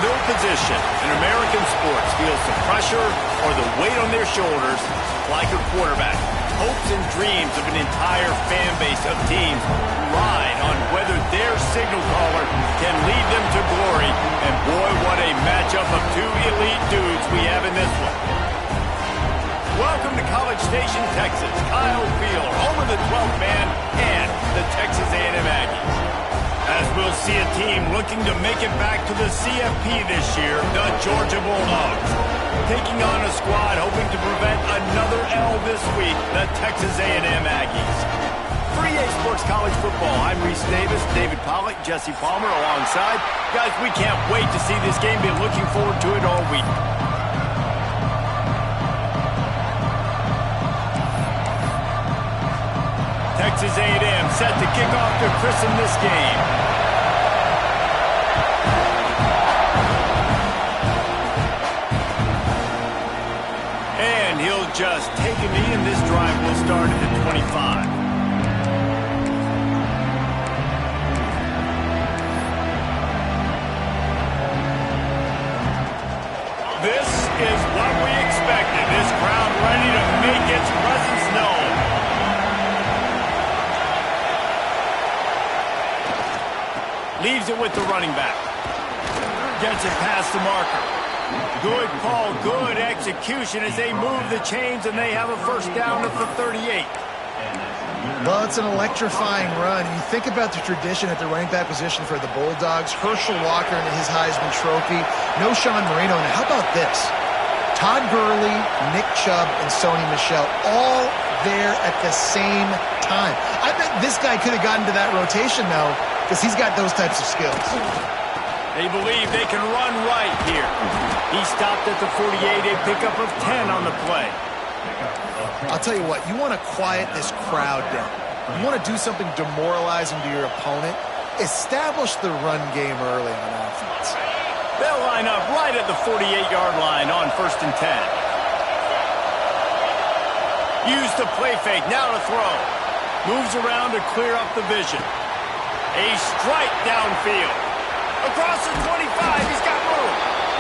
fill position in American sports feels the pressure or the weight on their shoulders like a quarterback. Hopes and dreams of an entire fan base of teams ride on whether their signal caller can lead them to glory. And boy, what a matchup of two elite dudes we have in this one. Welcome to College Station, Texas. Kyle Field, home of the 12th man and the Texas A&M Aggies. As we'll see a team looking to make it back to the CFP this year, the Georgia Bulldogs. Taking on a squad hoping to prevent another L this week, the Texas A&M Aggies. For EA Sports College Football, I'm Reese Davis, David Pollack, Jesse Palmer alongside. Guys, we can't wait to see this game. Been looking forward to it all week. Texas A&M set to kick off to christen this game. And he'll just take a knee, and this drive will start at the 25. This is what we expected. This crowd ready to make its presence known. Leaves it with the running back. Gets it past the marker. Good call, good execution as they move the chains, and they have a first down at the 38. Well, it's an electrifying run. You think about the tradition at the running back position for the Bulldogs. Herschel Walker and his Heisman Trophy. No Sean Marino. And how about this? Todd Gurley, Nick Chubb, and Sony Michel all there at the same time. I bet this guy could have gotten to that rotation, though, because he's got those types of skills. They believe they can run right here. He stopped at the 48, a pickup of 10 on the play. I'll tell you what, you want to quiet this crowd down. You want to do something demoralizing to your opponent. Establish the run game early on offense. They'll line up right at the 48-yard line on 1st and 10. Use the play fake, now to throw. Moves around to clear up the vision. A strike downfield. Across the 25, he's got room.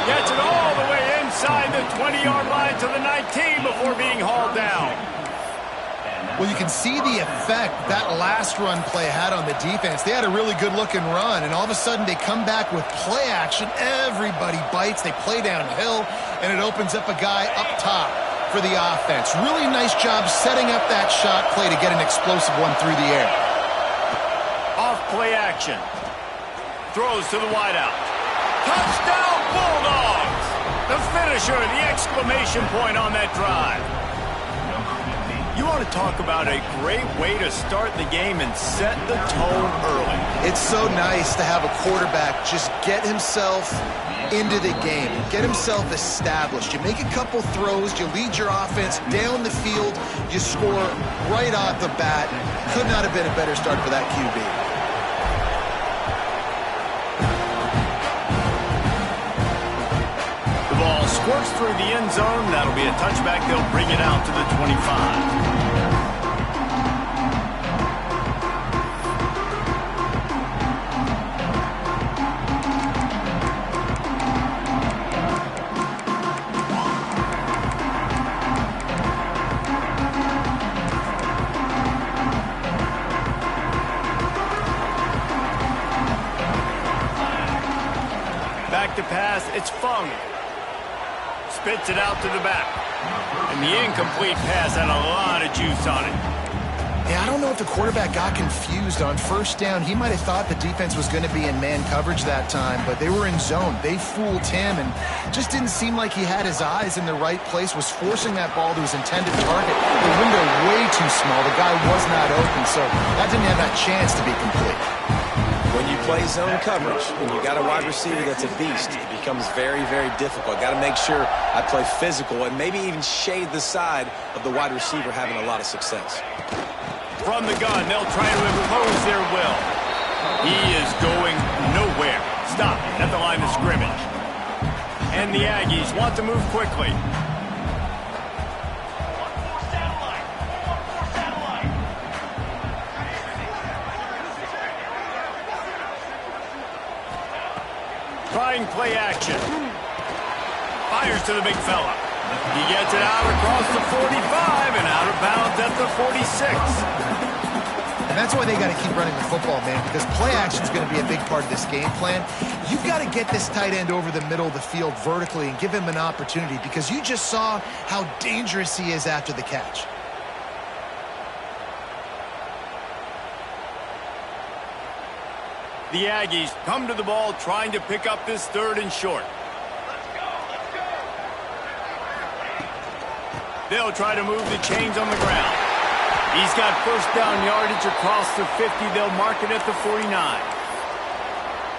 Gets it all the way inside the 20-yard line to the 19 before being hauled down. Well, you can see the effect that last run play had on the defense. They had a really good-looking run, and all of a sudden they come back with play action. Everybody bites. They play downhill, and it opens up a guy up top for the offense. Really nice job setting up that shot play to get an explosive one through the air. Off play action. Throws to the wideout. Touchdown Bulldogs! The finisher, the exclamation point on that drive. You want to talk about a great way to start the game and set the tone early. It's so nice to have a quarterback just get himself into the game, get himself established. You make a couple throws, you lead your offense down the field, you score right off the bat. Could not have been a better start for that QB. Squirts through the end zone. That'll be a touchback. They'll bring it out to the 25. Back to pass. It's Fung. Spits it out to the back. And the incomplete pass had a lot of juice on it. Yeah, I don't know if the quarterback got confused on first down. He might have thought the defense was going to be in man coverage that time, but they were in zone. They fooled him and just didn't seem like he had his eyes in the right place, was forcing that ball to his intended target. The window way too small. The guy was not open, so that didn't have that chance to be complete. When you play zone coverage and you got a wide receiver that's a beast, it becomes very, very difficult. Got to make sure I play physical and maybe even shade the side of the wide receiver having a lot of success. From the gun, they'll try to impose their will. He is going nowhere. Stop at the line of scrimmage. And the Aggies want to move quickly. showing play action. Fires to the big fella. He gets it out across the 45 and out of bounds at the 46. And that's why they got to keep running the football, man, because play action is going to be a big part of this game plan. You've got to get this tight end over the middle of the field vertically and give him an opportunity, because you just saw how dangerous he is after the catch. The Aggies come to the ball trying to pick up this 3rd and short. They'll try to move the chains on the ground. He's got first down yardage across the 50. They'll mark it at the 49.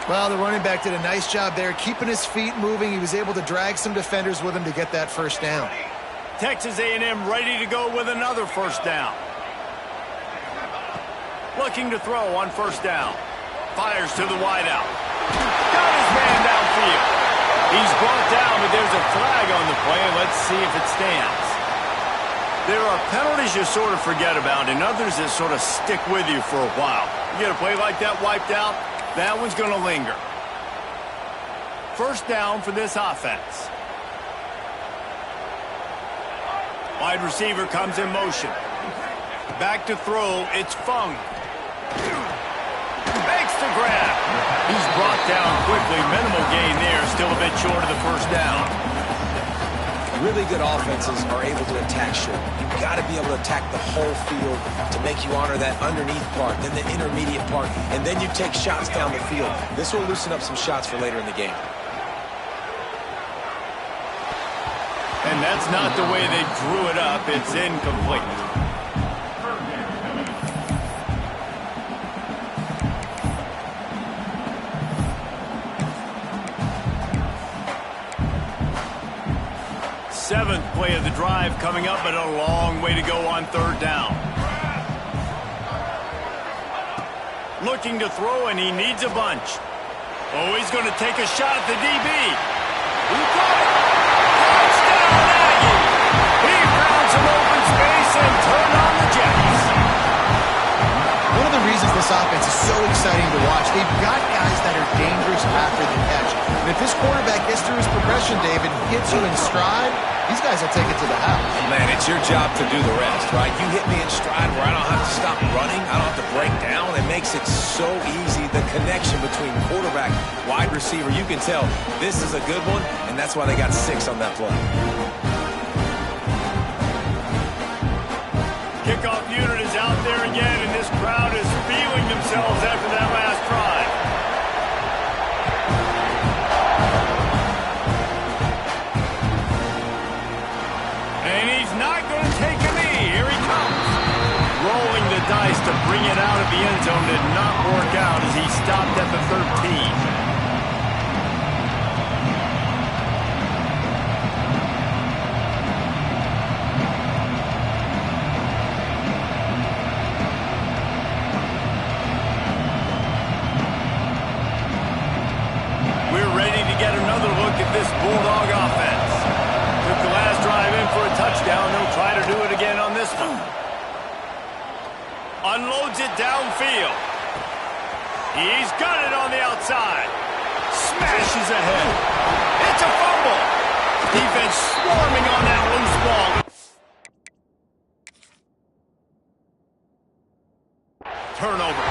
Well, the running back did a nice job there, keeping his feet moving. He was able to drag some defenders with him to get that first down. Texas A&M ready to go with another first down. Looking to throw on first down. Fires to the wideout. Got his man downfield. He's brought down, but there's a flag on the play. Let's see if it stands. There are penalties you sort of forget about and others that sort of stick with you for a while. You get a play like that wiped out, that one's going to linger. First down for this offense. Wide receiver comes in motion. Back to throw, it's Fung. Makes the grab. He's brought down quickly. Minimal gain there. Still a bit short of the first down. Really good offenses are able to attack short. You've got to be able to attack the whole field to make you honor that underneath part, then the intermediate part, and then you take shots down the field. This will loosen up some shots for later in the game. And that's not the way they drew it up. It's incomplete. Seventh play of the drive coming up, but a long way to go on 3rd down. Looking to throw, and he needs a bunch. Oh, he's going to take a shot at the DB. He got it. Touchdown, Aggie. He found some open space and turned on the Jets. One of the reasons this offense is so exciting to watch, they've got guys that are dangerous after the catch. And if this quarterback gets through his progression, David, gets you in stride, these guys will take it to the house. Man, it's your job to do the rest, right? You hit me in stride where I don't have to stop running. I don't have to break down. It makes it so easy. The connection between quarterback, wide receiver, you can tell this is a good one, and that's why they got 6 on that play. Kickoff unit is out there again, and this crowd is feeling themselves after that last drive. And he's not going to take a knee. Here he comes. Rolling the dice to bring it out of the end zone did not work out as he stopped at the 13. This Bulldog offense took the last drive in for a touchdown. They'll try to do it again on this one. Unloads it downfield. He's got it on the outside. Smashes ahead. It's a fumble. Defense swarming on that loose ball. Turnover.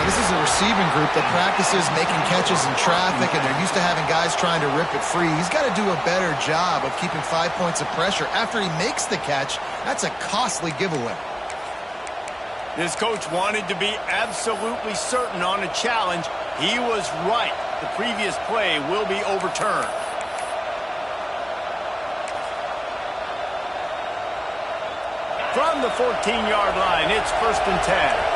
This is a receiving group that practices making catches in traffic, and they're used to having guys trying to rip it free. He's got to do a better job of keeping 5 points of pressure. After he makes the catch, that's a costly giveaway. This coach wanted to be absolutely certain on a challenge. He was right. The previous play will be overturned. From the 14-yard line, it's 1st and 10.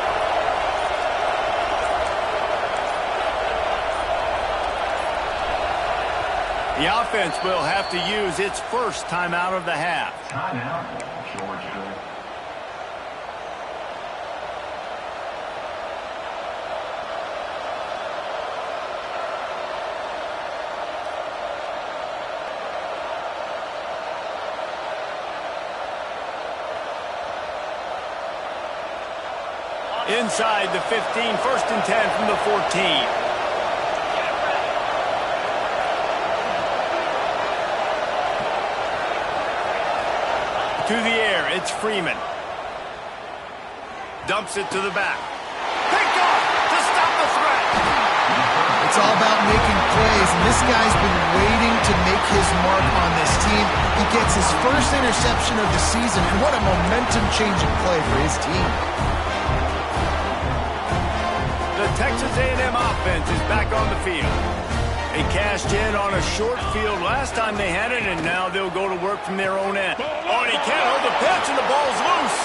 The offense will have to use its first timeout of the half. Timeout, Georgia. Inside the 15, 1st and 10 from the 14. To the air, it's Freeman. Dumps it to the back. Picked off to stop the threat. It's all about making plays, and this guy's been waiting to make his mark on this team. He gets his first interception of the season, and what a momentum-changing play for his team. The Texas A&M offense is back on the field. They cashed in on a short field last time they had it, and now they'll go to work from their own end. Oh, and he can't hold the pitch, and the ball's loose.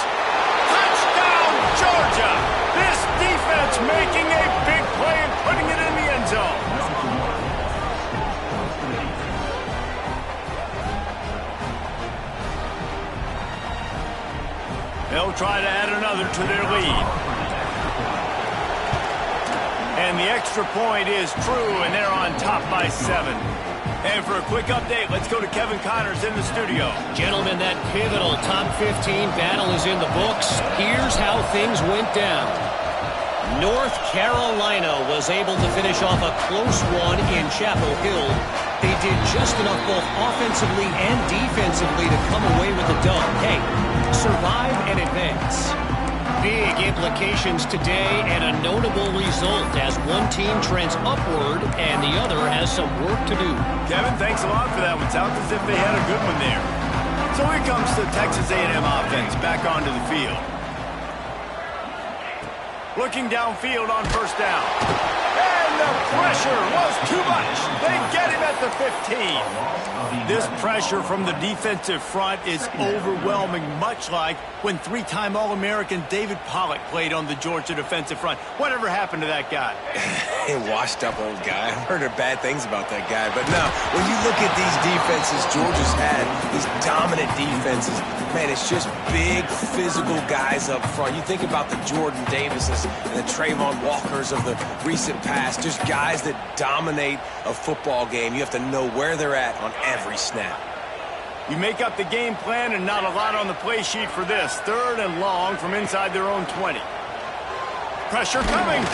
Touchdown, Georgia! This defense making a big play and putting it in the end zone. They'll try to add another to their lead. And the extra point is true, and they're on top by 7. And for a quick update, let's go to Kevin Connors in the studio. Gentlemen, that pivotal top 15 battle is in the books. Here's how things went down. North Carolina was able to finish off a close one in Chapel Hill. They did just enough both offensively and defensively to come away with the dub. Hey, survive and advance. Big implications today and a notable result as one team trends upward and the other has some work to do. Kevin, thanks a lot for that one. Sounds as if they had a good one there. So here comes the Texas A&M offense back onto the field. Looking downfield on first down. And the pressure was too much. They get him at the 15. This pressure from the defensive front is overwhelming, much like when three-time All-American David Pollock played on the Georgia defensive front. Whatever happened to that guy? A washed-up old guy. I've heard bad things about that guy. But no, when you look at these defenses Georgia's had, these dominant defenses, man, it's just big, physical guys up front. You think about the Jordan Davises and the Trayvon Walkers of the recent past, just guys that dominate a football game. You have to know where they're at on every snap. You make up the game plan and not a lot on the play sheet for this. 3rd and long from inside their own 20. Pressure coming.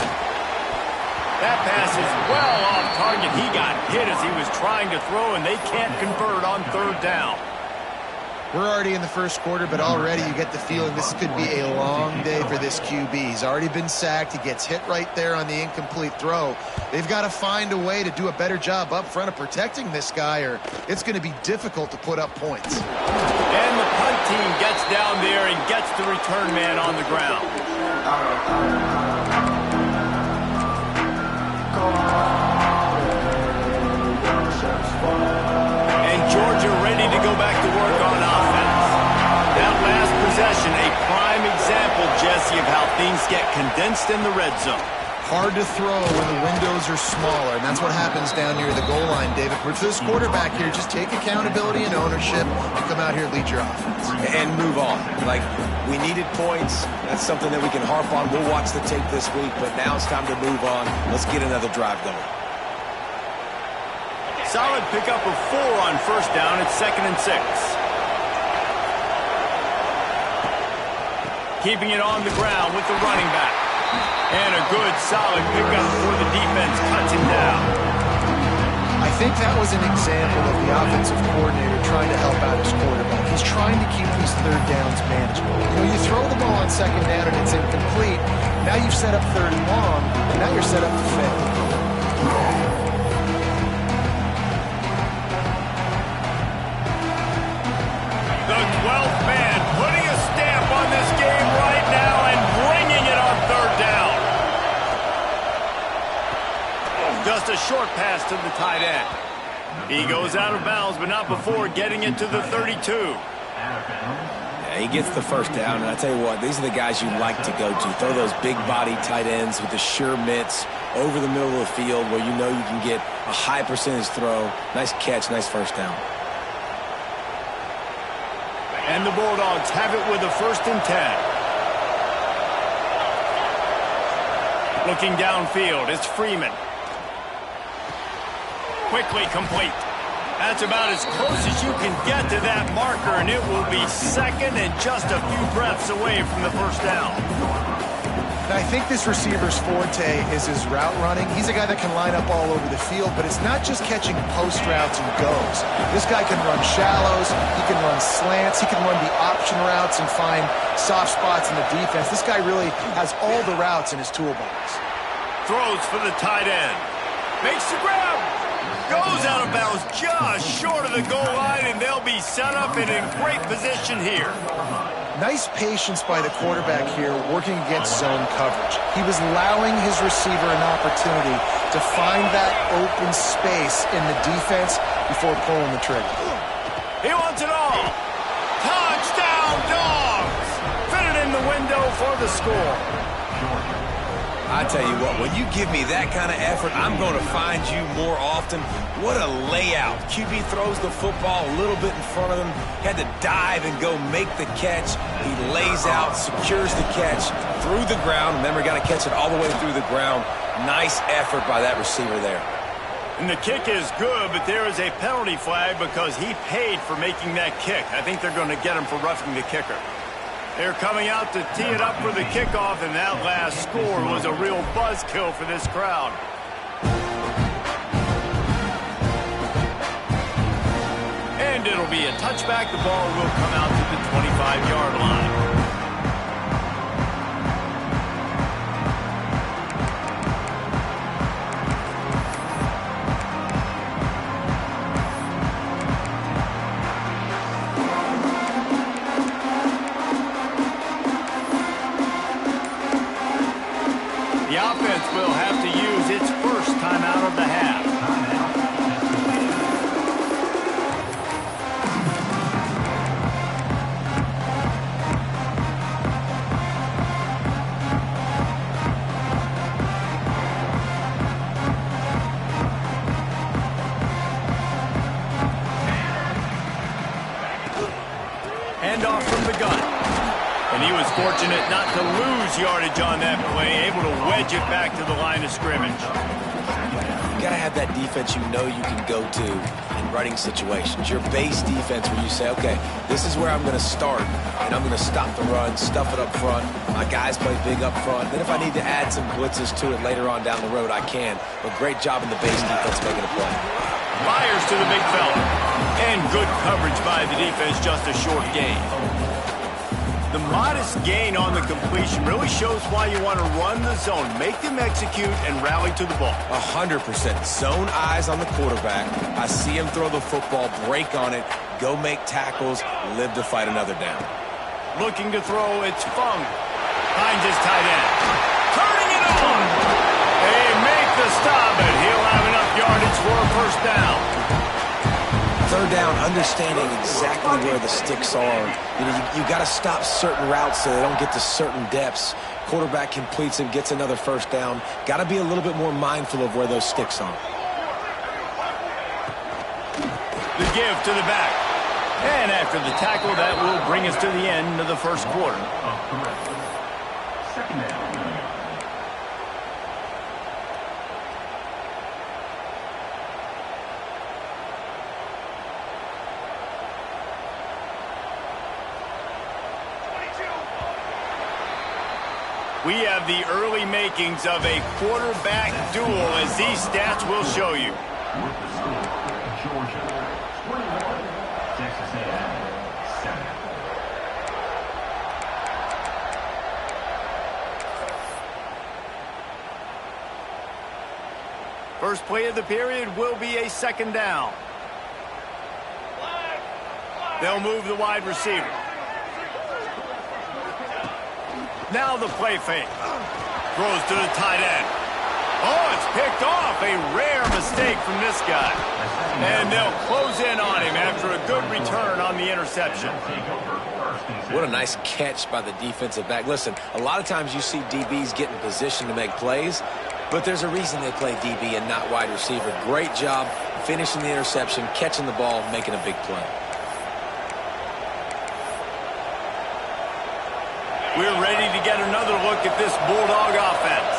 That pass is well off target. He got hit as he was trying to throw, and they can't convert on 3rd down. We're already in the first quarter, but already you get the feeling this could be a long day for this QB. He's already been sacked. He gets hit right there on the incomplete throw. They've got to find a way to do a better job up front of protecting this guy, or it's going to be difficult to put up points. And the punt team gets down there and gets the return man on the ground. And Georgia ready to go back to work on offense. That last possession, a prime example, Jesse, of how things get condensed in the red zone. Hard to throw when the windows are smaller, and that's what happens down near the goal line, David. For this quarterback here, just take accountability and ownership and come out here and lead your offense. And move on. Like, we needed points. That's something that we can harp on. We'll watch the tape this week, but now it's time to move on. Let's get another drive going. Solid pickup of 4 on first down. It's 2nd and 6. Keeping it on the ground with the running back. And a good, solid pickup before the defense cuts him down. I think that was an example of the offensive coordinator trying to help out his quarterback. He's trying to keep these 3rd downs manageable. You know, you throw the ball on 2nd down and it's incomplete. Now you've set up 3rd and long, and now you're set up to fail. The 12th man putting a stamp on this game right now and bringing it on 3rd down. Just a short pass to the tight end. He goes out of bounds, but not before getting it to the 32. Yeah, he gets the first down, and I tell you what, these are the guys you like to go to. Throw those big body tight ends with the sure mitts over the middle of the field where you know you can get a high percentage throw. Nice catch, nice first down. And the Bulldogs have it with a 1st and 10. Looking downfield, it's Freeman. Quickly complete. That's about as close as you can get to that marker, and it will be 2nd and just a few breaths away from the first down. And I think this receiver's forte is his route running. He's a guy that can line up all over the field, but it's not just catching post routes and goes. This guy can run shallows, he can run slants, he can run the option routes and find soft spots in the defense. This guy really has all the routes in his toolbox. Throws for the tight end. Makes the grab. Goes out of bounds just short of the goal line, and they'll be set up and in great position here. Nice patience by the quarterback here, working against zone coverage. He was allowing his receiver an opportunity to find that open space in the defense before pulling the trigger. He wants it all. Touchdown, Dogs! Fit it in the window for the score. I tell you what, when you give me that kind of effort, I'm going to find you more often. What a layout. QB throws the football a little bit in front of him, had to dive and go make the catch. He lays out, secures the catch through the ground. Remember, got to catch it all the way through the ground. Nice effort by that receiver there. And the kick is good, but there is a penalty flag because he paid for making that kick. I think they're going to get him for roughing the kicker. They're coming out to tee it up for the kickoff, and that last score was a real buzzkill for this crowd. And it'll be a touchback. The ball will come out to the 25-yard line. The offense will have to use its first timeout of the half. Handoff from the gun. And he was fortunate not to lose yardage on that play, able to wedge it back to the line of scrimmage. You got to have that defense you know you can go to in running situations. Your base defense where you say, okay, this is where I'm going to start, and I'm going to stop the run, stuff it up front. My guys play big up front. Then if I need to add some blitzes to it later on down the road, I can. But great job in the base defense making a play. Fires to the big fella. And good coverage by the defense, just a short gain. The modest gain on the completion really shows why you want to run the zone, make them execute, and rally to the ball. 100%. Zone eyes on the quarterback. I see him throw the football, break on it, go make tackles, live to fight another down. Looking to throw, it's Fung. Finds his tight end. Turning it on! They make the stop, and he'll have enough yardage for a first down. Third down, understanding exactly where the sticks are. You got to stop certain routes so they don't get to certain depths. Quarterback completes it, gets another first down. Got to be a little bit more mindful of where those sticks are. The give to the back. And after the tackle, that will bring us to the end of the first quarter. Second down. We have the early makings of a quarterback duel, as these stats will show you. With the score, Georgia 21, Texas A&M 7. First play of the period will be a second down. They'll move the wide receiver. Now the play fake. Throws to the tight end. Oh, it's picked off. A rare mistake from this guy. And they'll close in on him after a good return on the interception. What a nice catch by the defensive back. Listen, a lot of times you see DBs get in position to make plays, but there's a reason they play DB and not wide receiver. Great job finishing the interception, catching the ball, making a big play. We're ready to get another look at this Bulldog offense.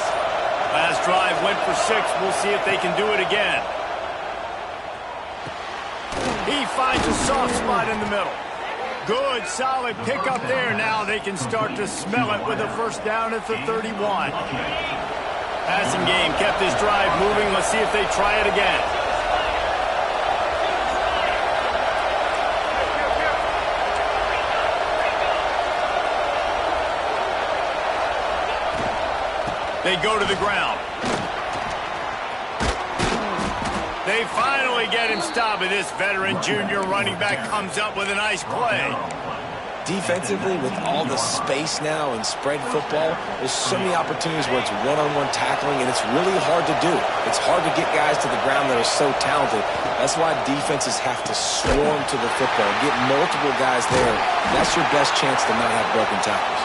Last drive went for 6. We'll see if they can do it again. He finds a soft spot in the middle. Good, solid pickup there. Now they can start to smell it with a first down at the 31. Passing game kept this drive moving. Let's see if they try it again. They go to the ground. They finally get him stopped, and this veteran junior running back comes up with a nice play. Defensively, with all the space now and spread football, there's so many opportunities where it's one-on-one tackling, and it's really hard to do. It's hard to get guys to the ground that are so talented. That's why defenses have to swarm to the football, get multiple guys there. That's your best chance to not have broken tackles.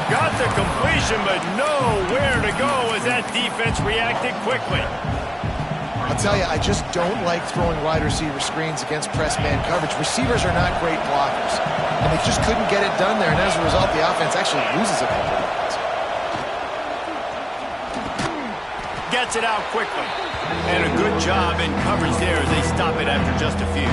Got the completion, but nowhere to go as that defense reacted quickly. I'll tell you, I just don't like throwing wide receiver screens against press man coverage. Receivers are not great blockers, and they just couldn't get it done there, and as a result, the offense actually loses a couple of yards. Gets it out quickly. And a good job in coverage there as they stop it after just a few.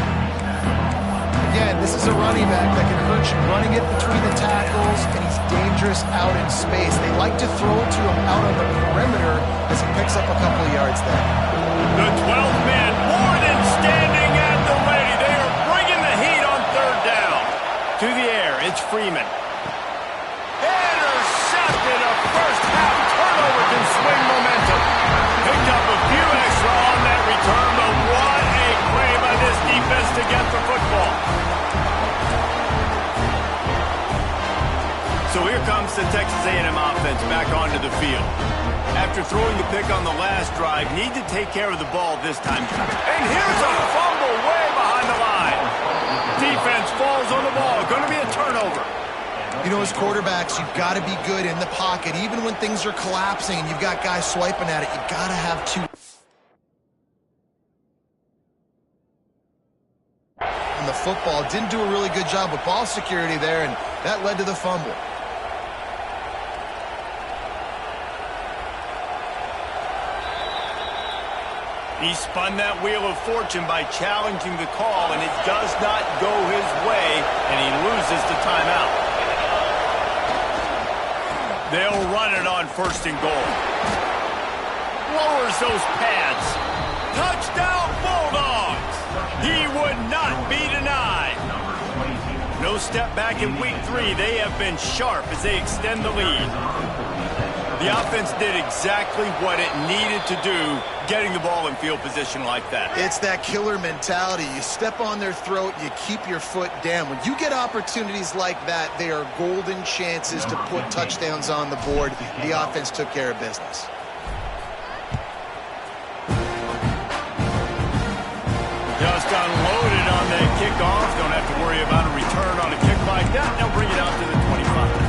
Again, this is a running back that can hurt you running it between the tackles, and he's dangerous out in space. They like to throw it to him out on the perimeter as he picks up a couple of yards there. The 12th man more than standing at the ready. They are bringing the heat on third down. To the air, it's Freeman. Intercepted. A first half turnover can swing momentum. Picked up a few extra on that return, but what a play by this defense to get the football. So here comes the Texas A&M offense back onto the field. After throwing the pick on the last drive, need to take care of the ball this time. And here's a fumble way behind the line. Defense falls on the ball. Going to be a turnover. You know, as quarterbacks, you've got to be good in the pocket. Even when things are collapsing and you've got guys swiping at it, you've got to have two. And the football didn't do a really good job with ball security there, and that led to the fumble. He spun that wheel of fortune by challenging the call, and it does not go his way, and he loses the timeout. They'll run it on first and goal. Lowers those pads. Touchdown, Bulldogs! He would not be denied. No step back in week 3. They have been sharp as they extend the lead. The offense did exactly what it needed to do, getting the ball in field position like that. It's that killer mentality. You step on their throat, you keep your foot down. When you get opportunities like that, they are golden chances to put touchdowns on the board. The offense took care of business. Just unloaded on the kickoff. Don't have to worry about a return on a kick like that. They'll bring it out to the 25.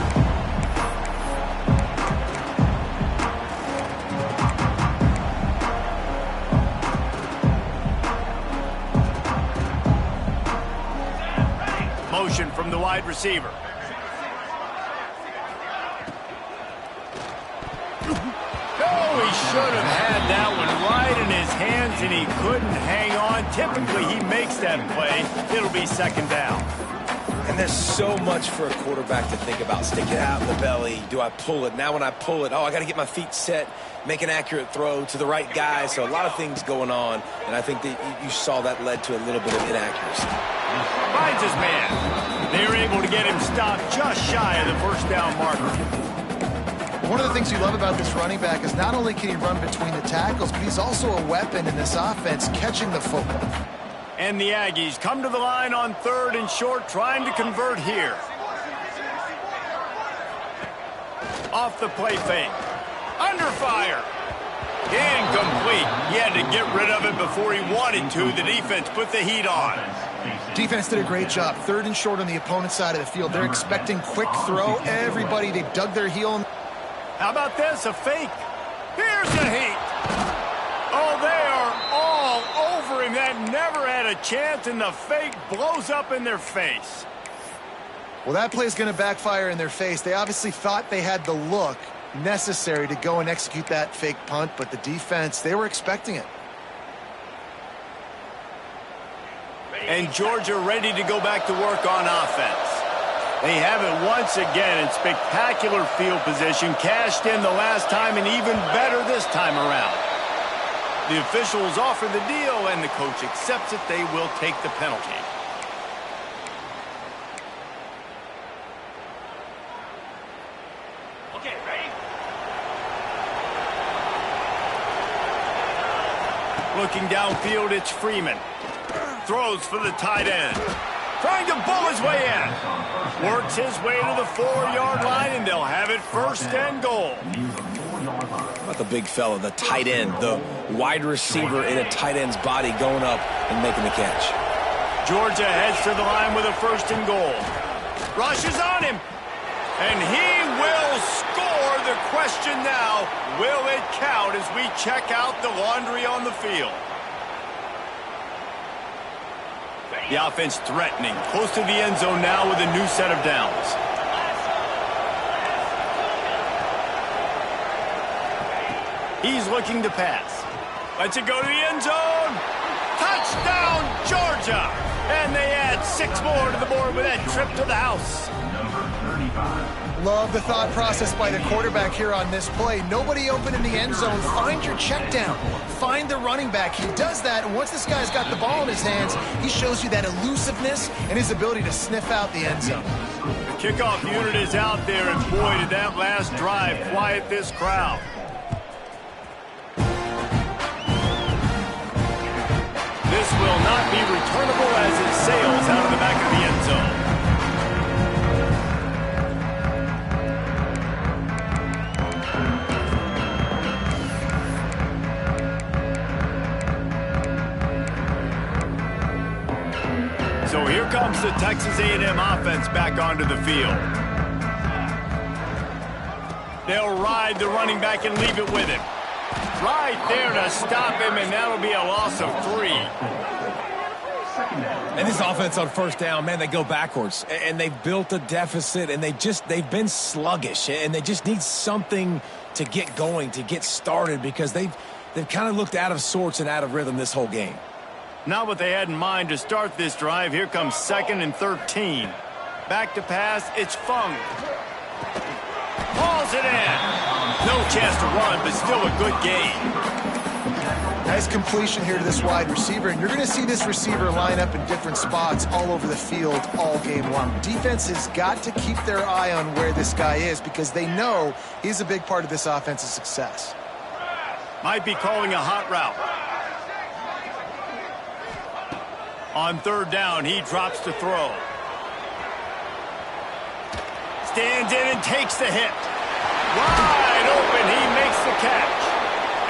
Motion from the wide receiver. Oh, he should have had that one right in his hands, and he couldn't hang on. Typically, he makes that play. It'll be second down. And there's so much for a quarterback to think about. Stick it out in the belly. Do I pull it? Now when I pull it, I got to get my feet set, make an accurate throw to the right guy. So a lot of things going on, and I think that you saw that led to a little bit of inaccuracy. Finds his man. They're able to get him stopped just shy of the first down marker. One of the things you love about this running back is not only can he run between the tackles, but he's also a weapon in this offense, catching the football. And the Aggies come to the line on third and short, trying to convert here. Off the play fake. Under fire. Incomplete. He had to get rid of it before he wanted to. The defense put the heat on. Defense did a great job. Third and short on the opponent's side of the field. They're expecting quick throw. Everybody, they dug their heel. How about this? A fake. Here's the heat. Oh, they are all over him. That never had a chance, and the fake blows up in their face. Well, that play is going to backfire in their face. They obviously thought they had the look necessary to go and execute that fake punt, but the defense, they were expecting it. And Georgia ready to go back to work on offense. They have it once again in spectacular field position, cashed in the last time and even better this time around. The officials offer the deal and the coach accepts it. They will take the penalty. Okay, ready? Looking downfield, it's Freeman. Throws for the tight end. Trying to bull his way in. Works his way to the 4-yard line, and they'll have it first and goal. How about the big fella, the tight end, the wide receiver in a tight end's body going up and making the catch. Georgia heads to the line with a first and goal. Rushes on him. And he will score. The question now, will it count as we check out the laundry on the field? The offense threatening, close to the end zone now with a new set of downs. He's looking to pass. Lets it go to the end zone. Touchdown, Georgia! And they add 6 more to the board with that trip to the house. Love the thought process by the quarterback here on this play. Nobody open in the end zone. Find your check down. Find the running back. He does that, and once this guy's got the ball in his hands, he shows you that elusiveness and his ability to sniff out the end zone. The kickoff unit is out there, and boy, did that last drive quiet this crowd. This will not be returnable as it sails out of the back of the end zone. So here comes the Texas A&M offense back onto the field. They'll ride the running back and leave it with him. Right there to stop him, and that'll be a loss of 3. And this offense on first down, man, they go backwards. And they've built a deficit, and they've been sluggish. And they just need something to get going, to get started, because they've kind of looked out of sorts and out of rhythm this whole game. Not what they had in mind to start this drive. Here comes 2nd and 13. Back to pass, it's Fung. Hauls it in. No chance to run, but still a good gain. Nice completion here to this wide receiver, and you're going to see this receiver line up in different spots all over the field all game long. Defense has got to keep their eye on where this guy is because they know he's a big part of this offense's success. Might be calling a hot route. On 3rd down, he drops to throw. Stands in and takes the hit. Wide open, he makes the catch.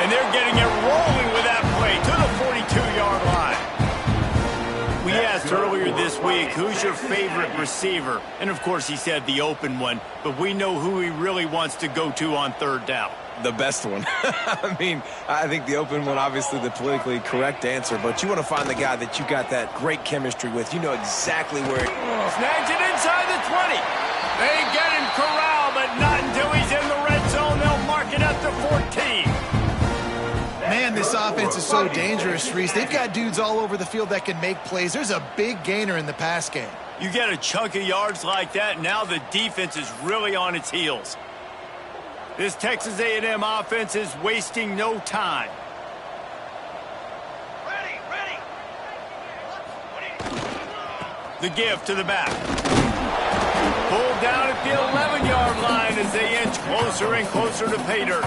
And they're getting it rolling with that play to the 42-yard line. We asked earlier this week, who's your favorite receiver? And, of course, he said the open one. But we know who he really wants to go to on 3rd down. The best one. I mean, I think the open one, obviously the politically correct answer, but you want to find the guy that you got that great chemistry with. You know exactly where it... Snags it inside the 20. They get him corralled, but not until he's in the red zone. They'll mark it up to 14. Man, this offense is so dangerous, Reese. They've got dudes all over the field that can make plays. There's a big gainer in the pass game. You get a chunk of yards like that, now the defense is really on its heels. This Texas A&M offense is wasting no time. Ready. The give to the back. Pulled down at the 11-yard line as they inch closer and closer to pay dirt.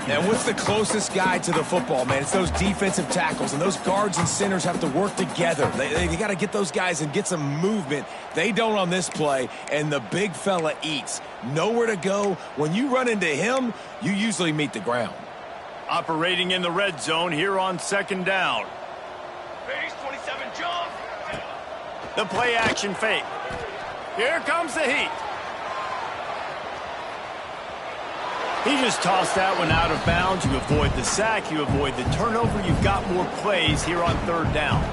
And what's the closest guy to the football, man? It's those defensive tackles, and those guards and centers have to work together. They got to get those guys and get some movement. They don't on this play, and the big fella eats. Nowhere to go. When you run into him, you usually meet the ground. Operating in the red zone here on 2nd down. Base 27, jump. The play action fake. Here comes the heat. He just tossed that one out of bounds. You avoid the sack, you avoid the turnover. You've got more plays here on 3rd down.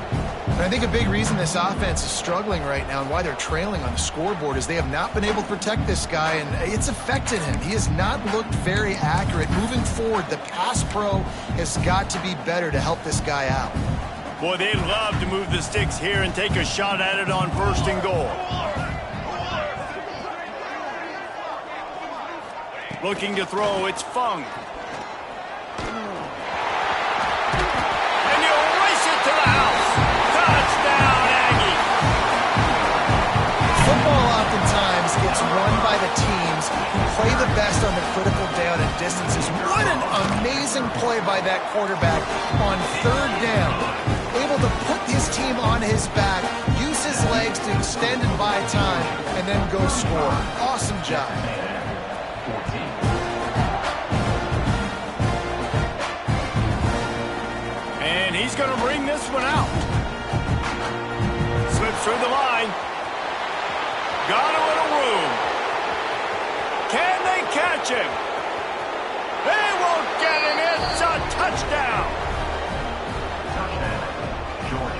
And I think a big reason this offense is struggling right now and why they're trailing on the scoreboard is they have not been able to protect this guy, and it's affected him. He has not looked very accurate. Moving forward, the pass pro has got to be better to help this guy out. Boy, they'd love to move the sticks here and take a shot at it on 1st and goal. Looking to throw, it's Fung. And he'll race it to the house. Touchdown, Aggie. Football oftentimes gets won by the teams who play the best on the critical down and distances. What an amazing play by that quarterback on third down. Able to put his team on his back, use his legs to extend and buy time, and then go score. Awesome job. And he's going to bring this one out. Slips through the line. Got a little room. Can they catch him? They won't get him. It's a touchdown.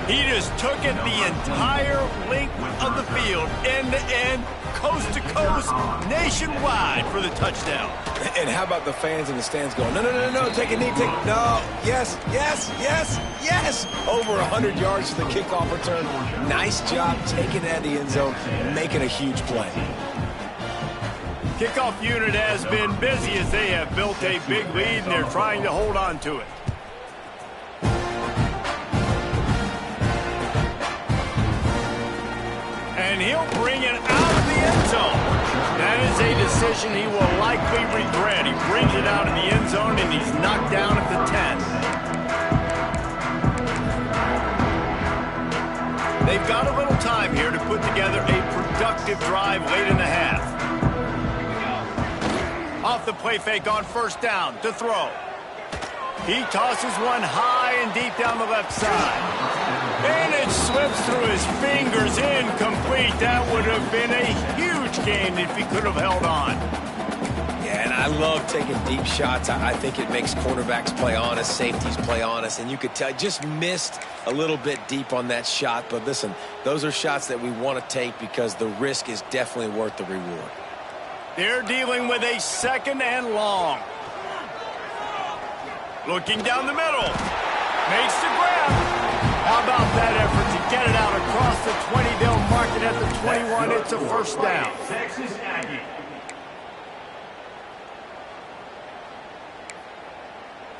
He just took it the entire length of the field, end to end, coast to coast, nationwide for the touchdown. And how about the fans in the stands going, no, no, no, no, take a knee, no, yes, yes, yes, yes. Over 100 yards to the kickoff return. Nice job taking it out of the end zone, making a huge play. Kickoff unit has been busy as they have built a big lead, and they're trying to hold on to it. And he'll bring it out of the end zone. That is a decision he will likely regret. He brings it out of the end zone, and he's knocked down at the 10. They've got a little time here to put together a productive drive late in the half. Off the play fake on first down to throw. He tosses one high and deep down the left side. And it slips through his fingers, incomplete. That would have been a huge gain if he could have held on. Yeah, and I love taking deep shots. I think it makes quarterbacks play honest, safeties play honest, and you could tell just missed a little bit deep on that shot. But listen, those are shots that we want to take because the risk is definitely worth the reward. They're dealing with a second and long. Looking down the middle. Makes the grab. How about that effort to get it out across the 20? They'll mark it at the 21. It's a first down. Texas Aggie.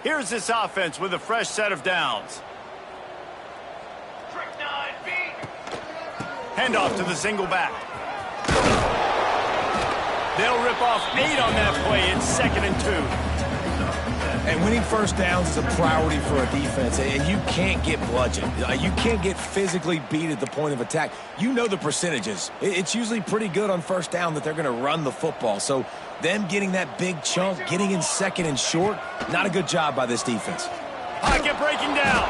Here's this offense with a fresh set of downs. Trick 9, beat. Handoff to the single back. They'll rip off 8 on that play. It's 2nd and 2. And winning first downs is a priority for a defense, and you can't get bludgeoned. You can't get physically beat at the point of attack. You know the percentages. It's usually pretty good on first down that they're going to run the football. So them getting that big chunk, getting in 2nd and short, not a good job by this defense. Pocket breaking down.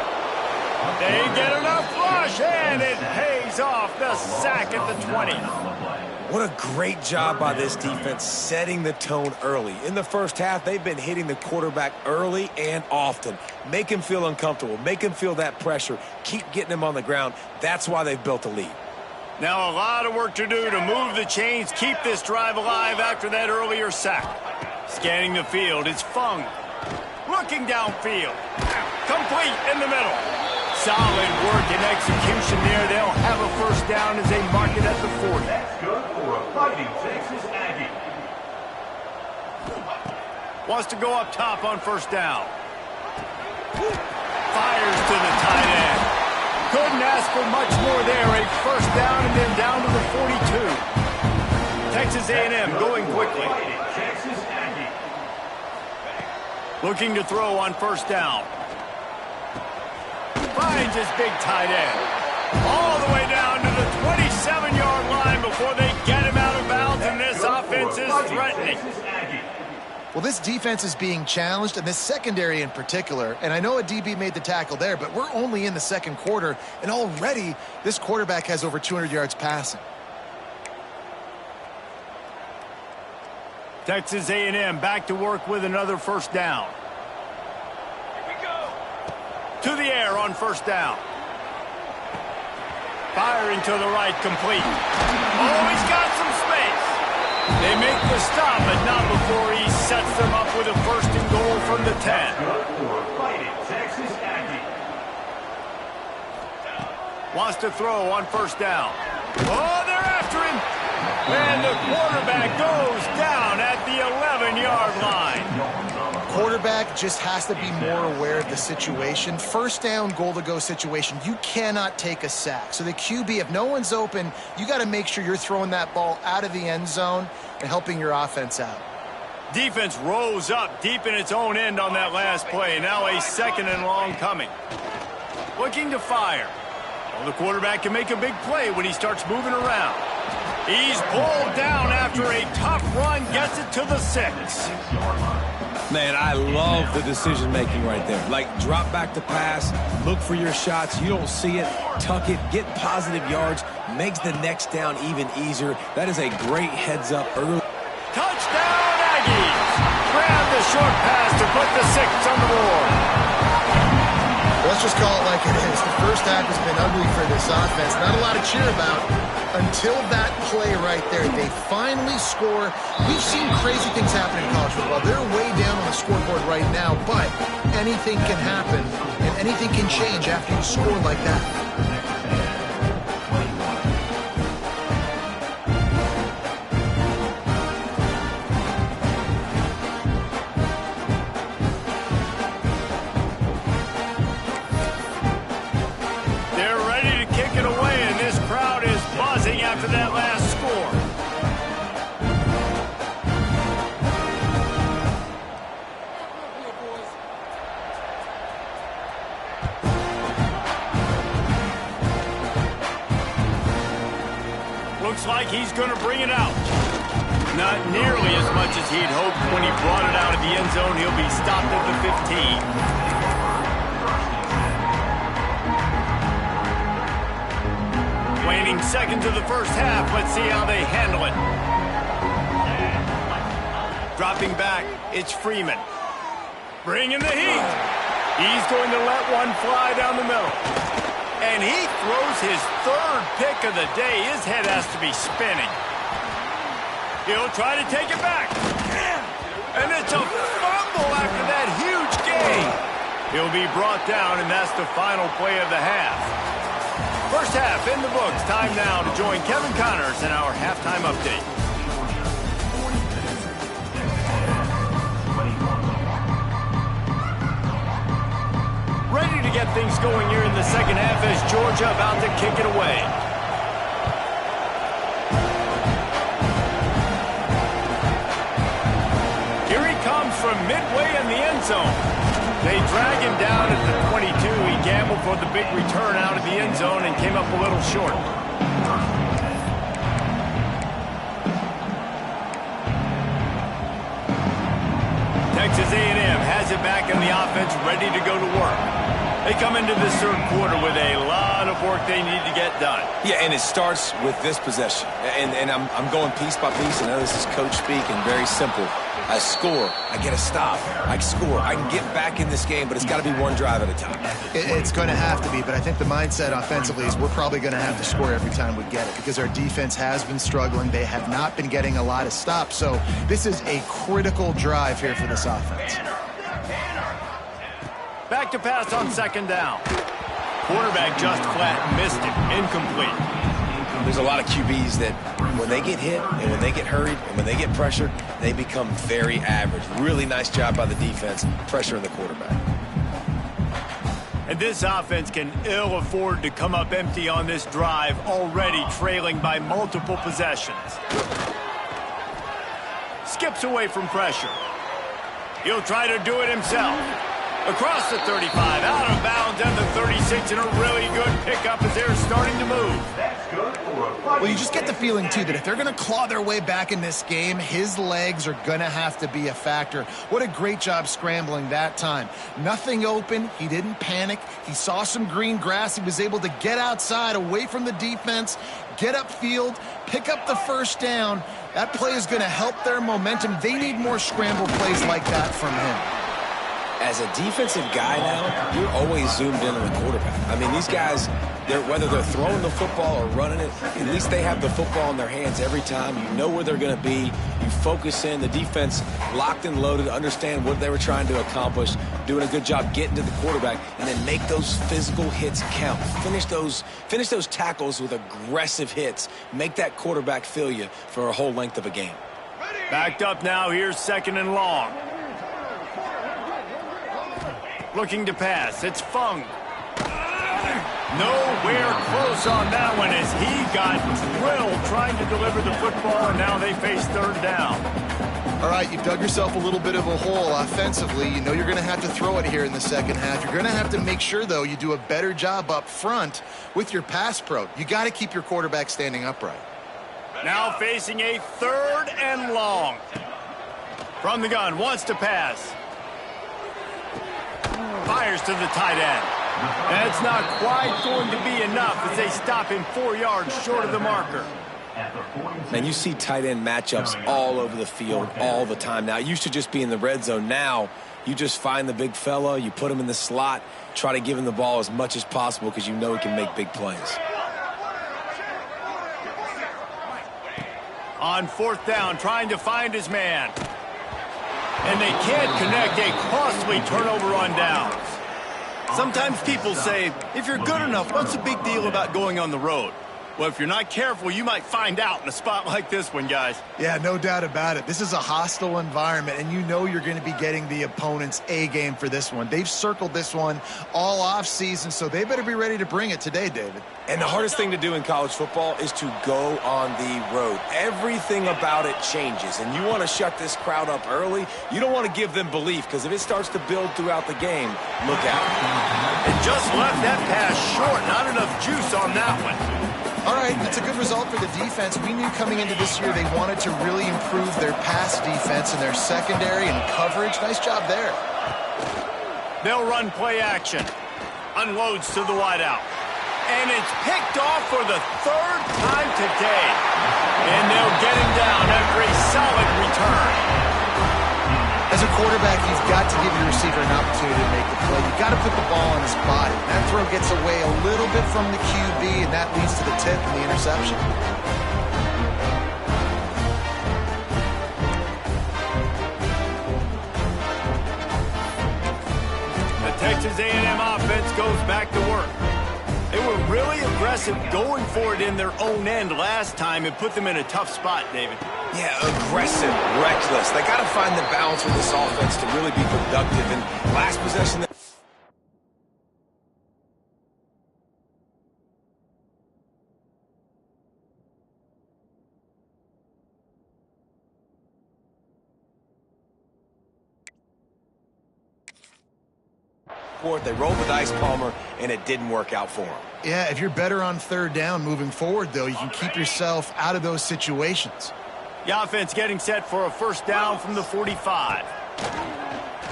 They get enough rush, and it pays off the sack at the 20. What a great job by this defense setting the tone early. In the first half, they've been hitting the quarterback early and often. Make him feel uncomfortable. Make him feel that pressure. Keep getting him on the ground. That's why they've built a lead. Now a lot of work to do to move the chains, keep this drive alive after that earlier sack. Scanning the field, it's Fung. Looking downfield. Complete in the middle. Solid work and execution there. They'll have a first down as they mark it at the 40. That's good for a fighting Texas Aggie. Wants to go up top on first down. Fires to the tight end. Couldn't ask for much more there. A first down and then down to the 42. Texas A&M going quickly. Texas Aggie. Looking to throw on first down. Finds his big tight end. All the way down to the 27-yard line before they get him out of bounds, and this offense is threatening. Well, this defense is being challenged, and this secondary in particular. And I know a DB made the tackle there, but we're only in the second quarter, and already this quarterback has over 200 yards passing. Texas A&M back to work with another first down. To the air on first down. Firing to the right, complete. Oh, he's got some space. They make the stop, but not before he sets them up with a first and goal from the 10. Wants to throw on first down. Oh, they're after him. And the quarterback goes down at the 11. 7-yard line. Quarterback just has to be more aware of the situation. First down, goal-to-go situation, you cannot take a sack. So the QB, if no one's open, you got to make sure you're throwing that ball out of the end zone and helping your offense out. Defense rose up deep in its own end on that last play. Now a 2nd and long coming. Looking to fire. Well, the quarterback can make a big play when he starts moving around. He's pulled down after a tough run, gets it to the 6. Man, I love the decision-making right there. Like, drop back to pass, look for your shots. You don't see it, tuck it, get positive yards, makes the next down even easier. That is a great heads-up early. Touchdown, Aggies! Grab the short pass to put the 6 on the board. Let's just call it like it is. The first half has been ugly for this offense. Not a lot to cheer about until that play right there. They finally score. We've seen crazy things happen in college football. They're way down on the scoreboard right now, but anything can happen, and anything can change after you score like that. After that last score. Looks like he's going to bring it out. Not nearly as much as he'd hoped when he brought it out of the end zone. He'll be stopped at the 15. Waning seconds of the first half. Let's see how they handle it. Dropping back, it's Freeman. Bringing the heat. He's going to let one fly down the middle. And he throws his 3rd pick of the day. His head has to be spinning. He'll try to take it back. And it's a fumble after that huge gain. He'll be brought down, and that's the final play of the half. First half in the books. Time now to join Kevin Connors in our halftime update. Ready to get things going here in the second half as Georgia about to kick it away. Here he comes from midway in the end zone. They drag him down at the 22. He gambled for the big return out of the end zone and came up a little short. Texas A&M has it back in the offense, ready to go to work. They come into this 3rd quarter with a lot of work they need to get done. Yeah, and it starts with this possession. And I'm going piece by piece. I know this is coach speak and very simple. I score, I get a stop, I score, I can get back in this game, but it's got to be one drive at a time. It's going to have to be, but I think the mindset offensively is we're probably going to have to score every time we get it because our defense has been struggling. They have not been getting a lot of stops, so this is a critical drive here for this offense. Back to pass on 2nd down. Quarterback just flat missed it, incomplete. There's a lot of QBs that when they get hit and when they get hurried and when they get pressured, they become very average. Really nice job by the defense, pressuring the quarterback. And this offense can ill afford to come up empty on this drive, already trailing by multiple possessions. Skips away from pressure. He'll try to do it himself. Across the 35, out of bounds, and the 36, and a really good pickup as they're starting to move. Well, you just get the feeling, too, that if they're going to claw their way back in this game, his legs are going to have to be a factor. What a great job scrambling that time. Nothing open. He didn't panic. He saw some green grass. He was able to get outside, away from the defense, get upfield, pick up the first down. That play is going to help their momentum. They need more scramble plays like that from him. As a defensive guy now, you're always zoomed in on the quarterback. I mean, these guys, whether they're throwing the football or running it, at least they have the football in their hands every time. You know where they're going to be. You focus in. The defense locked and loaded, understand what they were trying to accomplish, doing a good job getting to the quarterback, and then make those physical hits count. Finish those tackles with aggressive hits. Make that quarterback feel you for a whole length of a game. Ready! Backed up now. Here's 2nd and long. Looking to pass. It's Fung. Nowhere close on that one as he got drilled trying to deliver the football, and now they face 3rd down. All right, you've dug yourself a little bit of a hole offensively. You know you're going to have to throw it here in the second half. You're going to have to make sure, though, you do a better job up front with your pass pro. You got to keep your quarterback standing upright. Now facing a 3rd and long. From the gun, wants to pass. Fires to the tight end. That's not quite going to be enough as they stop him 4 yards short of the marker. Man, you see tight end matchups all over the field all the time now. It used to just be in the red zone. Now you just find the big fella, you put him in the slot, try to give him the ball as much as possible because you know he can make big plays. On 4th down, trying to find his man. And they can't connect. A costly turnover on downs. Sometimes people say, if you're good enough, what's the big deal about going on the road? Well, if you're not careful, you might find out in a spot like this one, guys. Yeah, no doubt about it. This is a hostile environment, and you know you're going to be getting the opponent's A game for this one. They've circled this one all offseason, so they better be ready to bring it today, David. And the hardest thing to do in college football is to go on the road. Everything about it changes, and you want to shut this crowd up early. You don't want to give them belief, because if it starts to build throughout the game, look out. And just left that pass short. Not enough juice on that one. All right, that's a good result for the defense. We knew coming into this year they wanted to really improve their pass defense and their secondary and coverage. Nice job there. They'll run play action. Unloads to the wideout. And it's picked off for the 3rd time today. And they'll get him down after a solid return. As a quarterback, you've got to give your receiver an opportunity to make the play. You've got to put the ball on his body. That throw gets away a little bit from the QB, and that leads to the tip and the interception. The Texas A&M offense goes back to work. They were really aggressive going for it in their own end last time and put them in a tough spot, David. Yeah, aggressive, reckless. They got to find the balance with this offense to really be productive. And last possession... They rolled the dice, Palmer, and it didn't work out for them. Yeah, if you're better on 3rd down moving forward, though, you can keep yourself out of those situations. The offense getting set for a 1st down from the 45.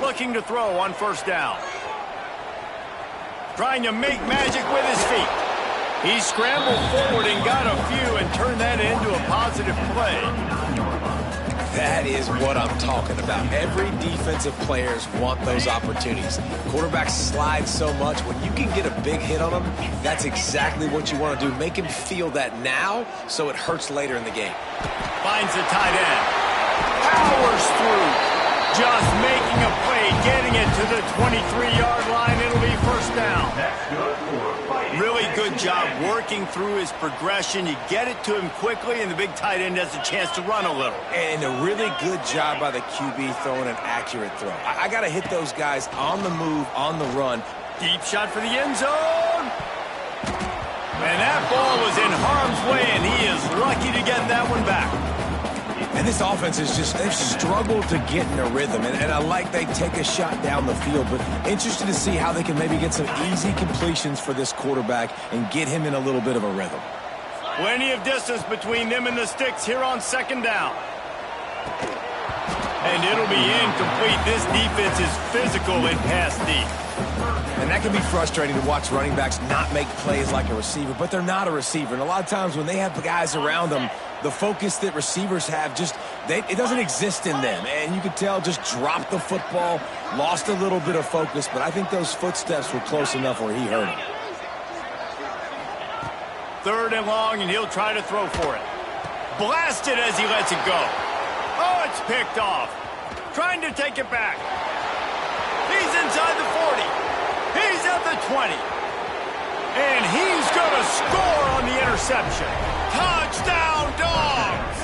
Looking to throw on 1st down. Trying to make magic with his feet. He scrambled forward and got a few and turned that into a positive play. That is what I'm talking about. Every defensive players want those opportunities. Quarterbacks slide so much. When you can get a big hit on them, that's exactly what you want to do. Make him feel that now so it hurts later in the game. Finds the tight end. Powers through. Just making a play, getting it to the 23-yard line. It'll be 1st down. Really good job working through his progression. You get it to him quickly, and the big tight end has a chance to run a little. And a really good job by the QB throwing an accurate throw. I got to hit those guys on the move, on the run. Deep shot for the end zone. And that ball was in harm's way, and he is lucky to get that one back. And this offense is just, they've struggled to get in a rhythm. And I like they take a shot down the field, but interested to see how they can maybe get some easy completions for this quarterback and get him in a little bit of a rhythm. Plenty of distance between them and the sticks here on 2nd down. And it'll be incomplete. This defense is physical in pass deep. And that can be frustrating to watch running backs not make plays like a receiver, but they're not a receiver. And a lot of times when they have guys around them, the focus that receivers have it doesn't exist in them. And you could tell just dropped the football, lost a little bit of focus, but I think those footsteps were close enough where he hurt him. 3rd and long, and he'll try to throw for it. Blasted as he lets it go. Oh, it's picked off. Trying to take it back. He's inside the 40. He's at the 20. And he's going to score on the interception. Touchdown, Dogs!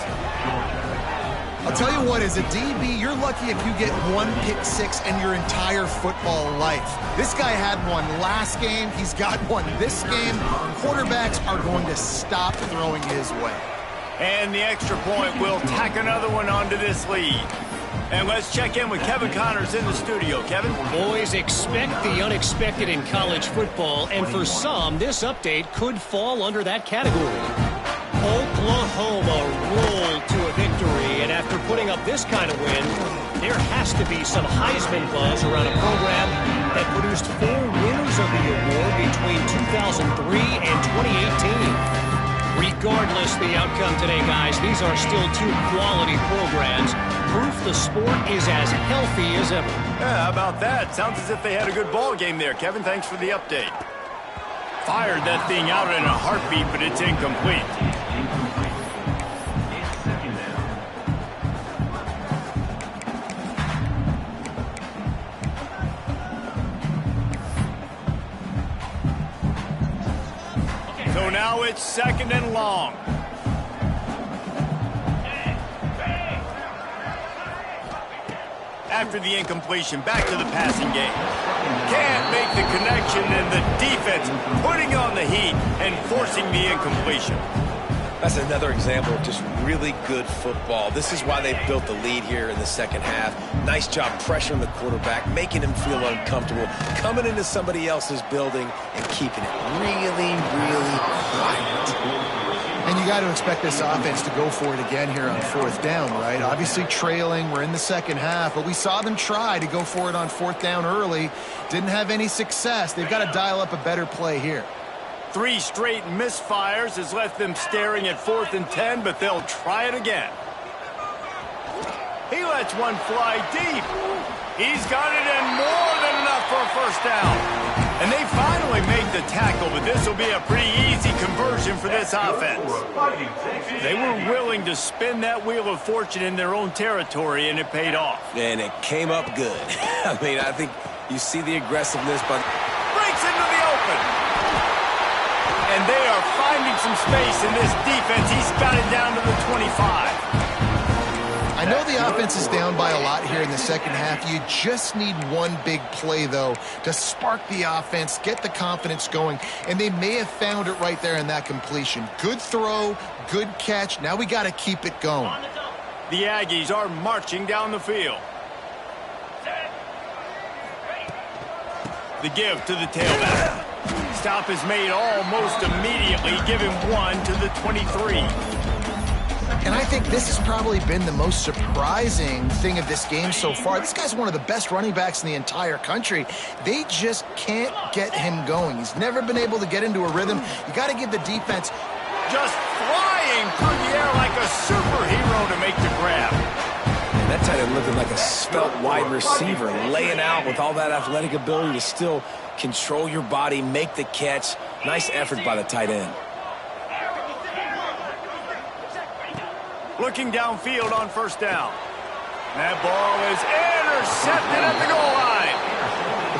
I'll I'll tell you what, as a DB, you're lucky if you get one pick six in your entire football life. This guy had one last game. He's got one this game. Quarterbacks are going to stop throwing his way. And the extra point will tack another one onto this lead. And let's check in with Kevin Connors in the studio. Kevin? Boys, expect the unexpected in college football, and for some, this update could fall under that category. Oklahoma rolled to a victory, and after putting up this kind of win, there has to be some Heisman buzz around a program that produced 4 winners of the award between 2003 and 2018. Regardless the outcome today, guys, these are still 2 quality programs. Proof the sport is as healthy as ever. Yeah, how about that? Sounds as if they had a good ball game there. Kevin, thanks for the update. Fired that thing out in a heartbeat, but it's incomplete. So now it's 2nd and long. After the incompletion, back to the passing game. Can't make the connection, and the defense putting on the heat and forcing the incompletion. That's another example of just really good football. This is why they've built the lead here in the second half. Nice job pressuring the quarterback, making him feel uncomfortable, coming into somebody else's building and keeping it really, really quiet. And you got to expect this offense to go for it again here on 4th down, right? Obviously trailing, we're in the second half, but we saw them try to go for it on 4th down early. Didn't have any success. They've got to dial up a better play here. 3 straight misfires has left them staring at 4th and 10, but they'll try it again. He lets one fly deep. He's got it, and more than enough for a 1st down. And they finally make the tackle, but this will be a pretty easy conversion for this offense. They were willing to spin that wheel of fortune in their own territory, and it paid off. And it came up good. I mean, I think you see the aggressiveness, but Breaks into the open. And they are finding some space in this defense. He's got it down to the 25. I know the offense is down by a lot here in the second half. You just need one big play, though, to spark the offense, get the confidence going, and they may have found it right there in that completion. Good throw, good catch. Now we got to keep it going. The Aggies are marching down the field. The give to the tailback. Stop is made almost immediately. Give him 1 to the 23. And I think this has probably been the most surprising thing of this game so far. This guy's one of the best running backs in the entire country. They just can't get him going. He's never been able to get into a rhythm. You got to give the defense just flying through the air like a superhero to make the grab. and that tight end looking like a svelte wide receiver, laying out with all that athletic ability to still control your body, make the catch. Nice effort by the tight end. Looking downfield on 1st down. That ball is intercepted at the goal line.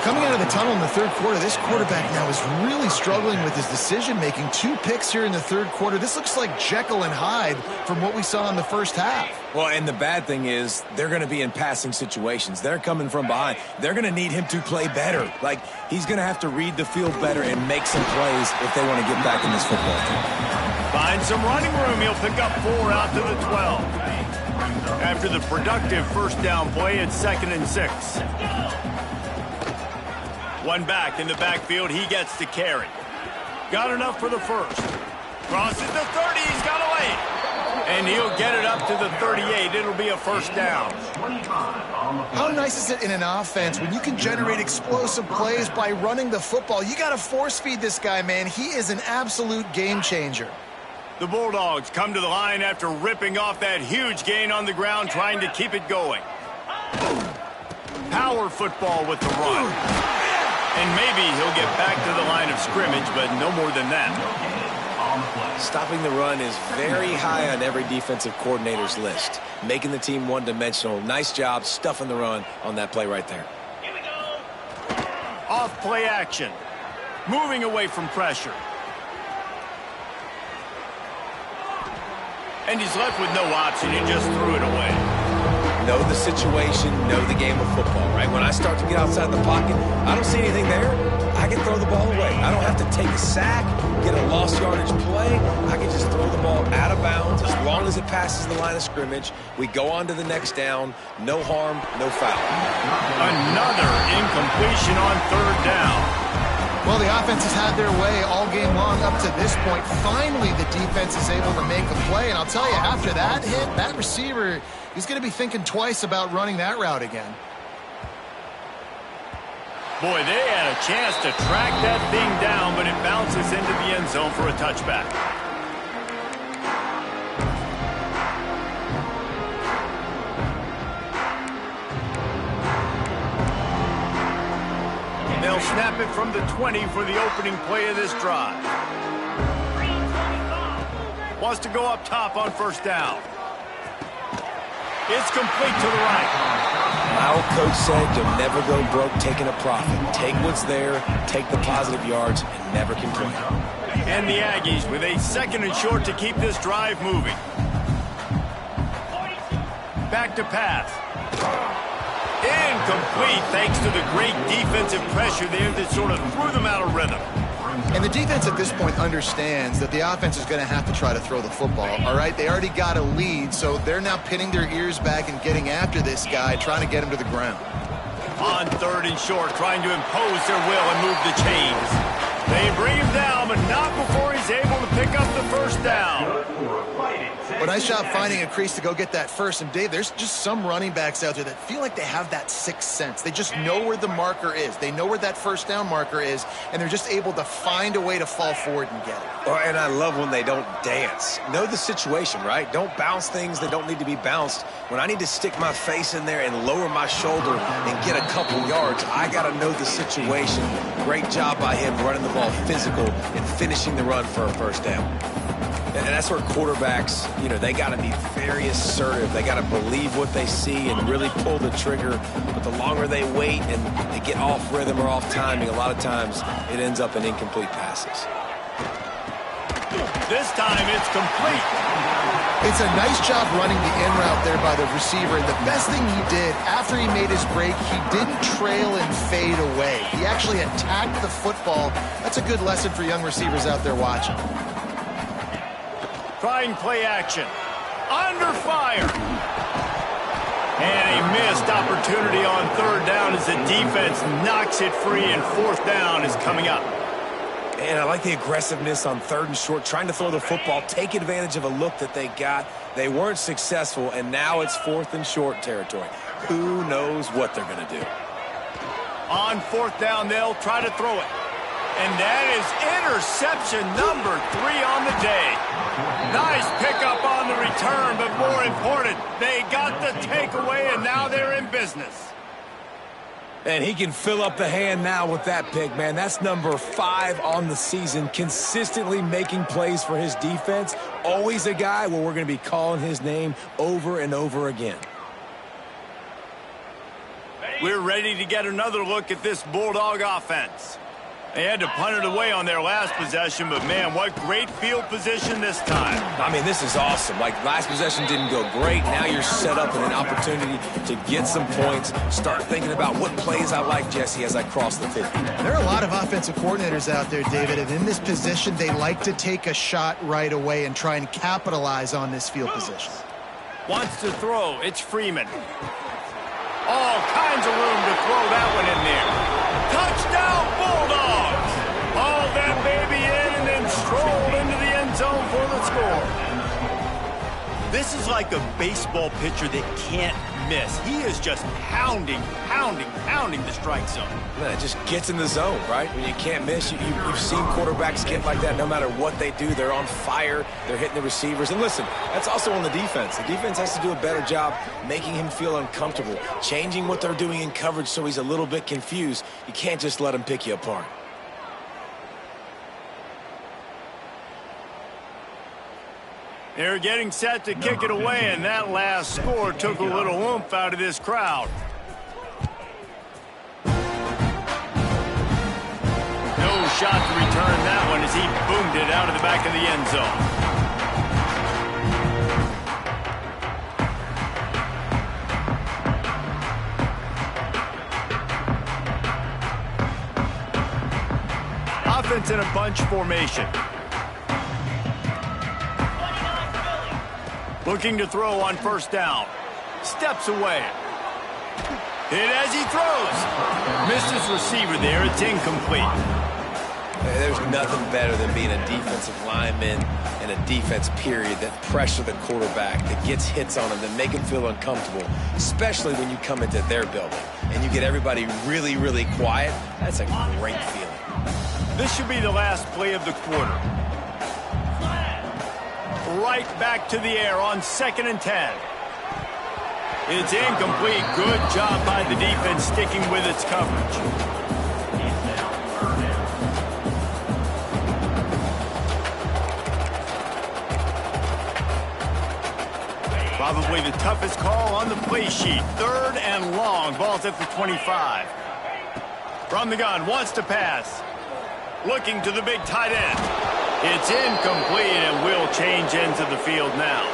Coming out of the tunnel in the 3rd quarter, this quarterback now is really struggling with his decision-making. 2 picks here in the 3rd quarter. This looks like Jekyll and Hyde from what we saw in the 1st half. Well, and the bad thing is they're going to be in passing situations. They're coming from behind. They're going to need him to play better. Like, he's going to have to read the field better and make some plays if they want to get back in this football team. Find some running room. He'll pick up 4 out to the 12. After the productive 1st down play, it's 2nd and 6. One back in the backfield. He gets to carry. Got enough for the 1st. Crosses the 30. He's got away. And he'll get it up to the 38. It'll be a 1st down. How nice is it in an offense when you can generate explosive plays by running the football? You got to force feed this guy, man. He is an absolute game changer. The Bulldogs come to the line after ripping off that huge gain on the ground, trying to keep it going. Power football with the run. And maybe he'll get back to the line of scrimmage, but no more than that. Stopping the run is very high on every defensive coordinator's list. Making the team one-dimensional. Nice job stuffing the run on that play right there. Off play action. Moving away from pressure. And he's left with no option. He just threw it away. know the situation, know the game of football, right? When I start to get outside the pocket, I don't see anything there, I can throw the ball away. I don't have to take a sack, get a lost yardage play. I can just throw the ball out of bounds as long as it passes the line of scrimmage. We go on to the next down. No harm, no foul. Another incompletion on third down. Well, the offense has had their way all game long up to this point. Finally, the defense is able to make a play. And I'll tell you, after that hit, that receiver, he's going to be thinking twice about running that route again. Boy, they had a chance to track that thing down, but it bounces into the end zone for a touchback. They'll snap it from the 20 for the opening play of this drive. Wants to go up top on first down. It's complete to the right. My old coach said you'll never go broke taking a profit. Take what's there, take the positive yards, and never complain. And the Aggies with a second and short to keep this drive moving. Back to pass. Incomplete thanks to the great defensive pressure there that sort of threw them out of rhythm. And the defense at this point understands that the offense is going to have to try to throw the football, all right? They already got a lead, so they're now pinning their ears back and getting after this guy, trying to get him to the ground. On third and short, trying to impose their will and move the chains. They bring him down, but not before he's able to pick up the first down. But nice job finding a crease to go get that first. And, Dave, there's just some running backs out there that feel like they have that sixth sense. They just know where the marker is. They know where that first down marker is, and they're just able to find a way to fall forward and get it. Oh, and I love when they don't dance. Know the situation, right? Don't bounce things that don't need to be bounced. When I need to stick my face in there and lower my shoulder and get a couple yards, I got to know the situation. Great job by him running the ball physical and finishing the run for a first down. And that's where quarterbacks, they got to be very assertive. They got to believe what they see and really pull the trigger. But the longer they wait and they get off rhythm or off timing, a lot of times it ends up in incomplete passes. This time it's complete. It's a nice job running the in route there by the receiver. And the best thing he did after he made his break, he didn't trail and fade away. He actually attacked the football. That's a good lesson for young receivers out there watching. Trying play action. Under fire. And a missed opportunity on third down as the defense knocks it free, and fourth down is coming up. And I like the aggressiveness on third and short, trying to throw the football, take advantage of a look that they got. They weren't successful, and now it's fourth and short territory. Who knows what they're going to do? On fourth down, they'll try to throw it. And that is interception number 3 on the day. Nice pickup on the return, but more important, they got the takeaway, and now they're in business. And he can fill up the hand now with that pick, man. That's number 5 on the season, consistently making plays for his defense. Always a guy where we're going to be calling his name over and over again. We're ready to get another look at this Bulldog offense. They had to punt it away on their last possession, but, man, what great field position this time. I mean, this is awesome. Like, last possession didn't go great. Now you're set up with an opportunity to get some points. Start thinking about what plays I like, Jesse, as I cross the 50. There are a lot of offensive coordinators out there, David, and in this position, they like to take a shot right away and try and capitalize on this field position. Wants to throw. It's Freeman. All kinds of room to throw that one in there. Touchdown, Bulldogs! Hauled that baby in and then strolled into the end zone for the score. This is like a baseball pitcher that can't miss. He is just pounding the strike zone. Man, it just gets in the zone, right? When you can't miss, you've seen quarterbacks get like that no matter what they do. They're on fire. They're hitting the receivers. And listen, that's also on the defense. The defense has to do a better job making him feel uncomfortable, changing what they're doing in coverage so he's a little bit confused. You can't just let him pick you apart. They're getting set to kick it away, and that last score took a little oomph out of this crowd. No shot to return that one as he boomed it out of the back of the end zone. defense in a bunch formation. Looking to throw on first down. Steps away. Hit as he throws. Missed his receiver there. It's incomplete. There's nothing better than being a defensive lineman and a defense period that pressure the quarterback, that gets hits on him, that make him feel uncomfortable, especially when you come into their building and you get everybody really, really quiet. That's a great feeling. This should be the last play of the quarter. Right back to the air on 2nd and 10. It's incomplete. Good job by the defense sticking with its coverage. Probably the toughest call on the play sheet. 3rd and long. Ball's at the 25. From the gun, wants to pass. Looking to the big tight end. It's incomplete, and will change ends of the field now.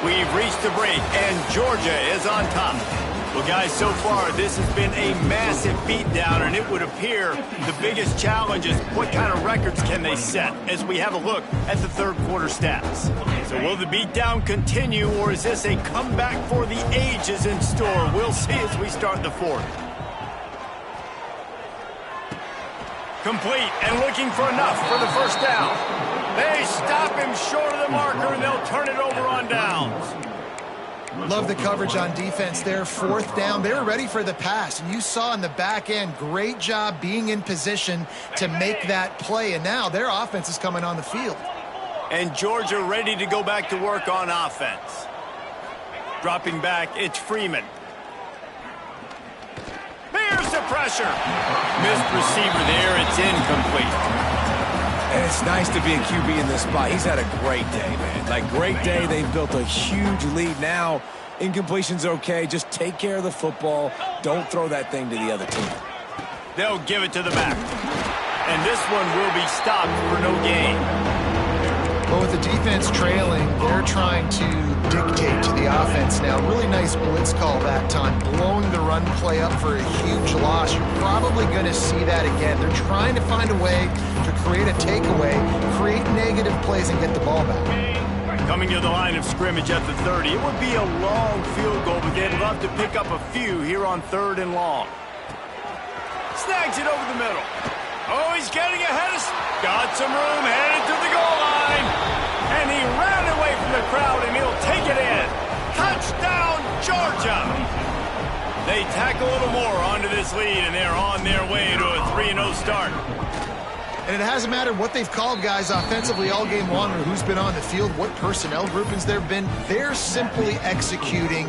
We've reached the break, and Georgia is on top. Well, guys, so far this has been a massive beatdown, and it would appear the biggest challenge is what kind of records can they set as we have a look at the third quarter stats. So will the beatdown continue, or is this a comeback for the ages in store? We'll see as we start the fourth. Complete and looking for enough for the first down. They stop him short of the marker, and they'll turn it over on downs. Love the coverage on defense there. 4th down. They were ready for the pass. And you saw in the back end, great job being in position to make that play. And now their offense is coming on the field. And Georgia ready to go back to work on offense. Dropping back, it's Freeman. There's the pressure. Missed receiver there. It's incomplete. And it's nice to be a QB in this spot. He's had a great day, man. Like, great day. They've built a huge lead now. Incompletion's okay. Just take care of the football. Don't throw that thing to the other team. They'll give it to the back. And this one will be stopped for no gain. Well, with the defense trailing, they're trying to dictate to the offense now. Really nice blitz call that time, blowing the run play up for a huge loss. You're probably going to see that again. They're trying to find a way to create a takeaway, create negative plays, and get the ball back. Coming to the line of scrimmage at the 30. It would be a long field goal, but they'd love to pick up a few here on 3rd and long. Snags it over the middle. Oh, he's getting ahead of... Got some room, headed to the goal line. And he ran away from the crowd, and he'll take it in. Touchdown, Georgia! They tack a little more onto this lead, and they're on their way to a 3-0 start. And it hasn't mattered what they've called guys offensively all game long or who's been on the field, what personnel groupings there have been. They're simply executing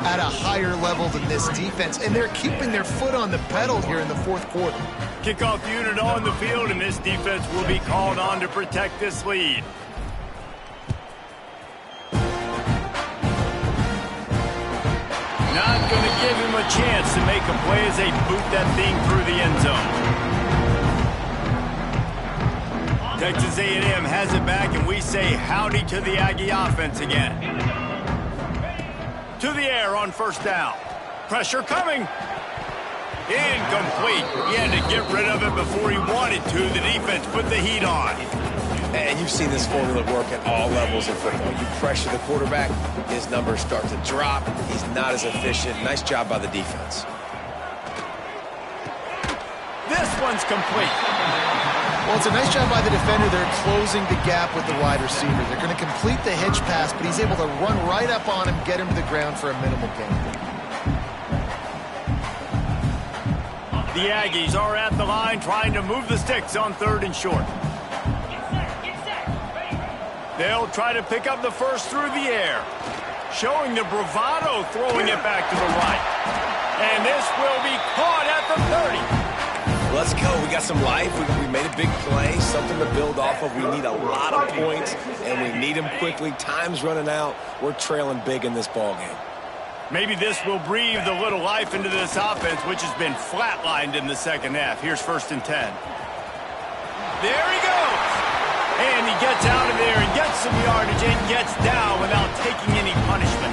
at a higher level than this defense, and they're keeping their foot on the pedal here in the 4th quarter. Kickoff unit on the field, and this defense will be called on to protect this lead. Not going to give him a chance to make a play as they boot that thing through the end zone. Texas A&M has it back, and we say howdy to the Aggie offense again. To the air on first down. Pressure coming. Incomplete. He had to get rid of it before he wanted to. The defense put the heat on. And you've seen this formula work at all levels of football. You pressure the quarterback, his numbers start to drop. He's not as efficient. Nice job by the defense. This one's complete. Well, it's a nice job by the defender. They're closing the gap with the wide receiver. They're going to complete the hitch pass, but he's able to run right up on him, get him to the ground for a minimal gain. The Aggies are at the line trying to move the sticks on 3rd and short. They'll try to pick up the first through the air. Showing the bravado, throwing it back to the right. And this will be caught at the 30. Let's go. We got some life. We made a big play, something to build off of. We need a lot of points, and we need them quickly. Time's running out. We're trailing big in this ball game. Maybe this will breathe a little life into this offense, which has been flatlined in the second half. Here's 1st and 10. There he goes. And he gets out of there and gets some yardage and gets down without taking any punishment.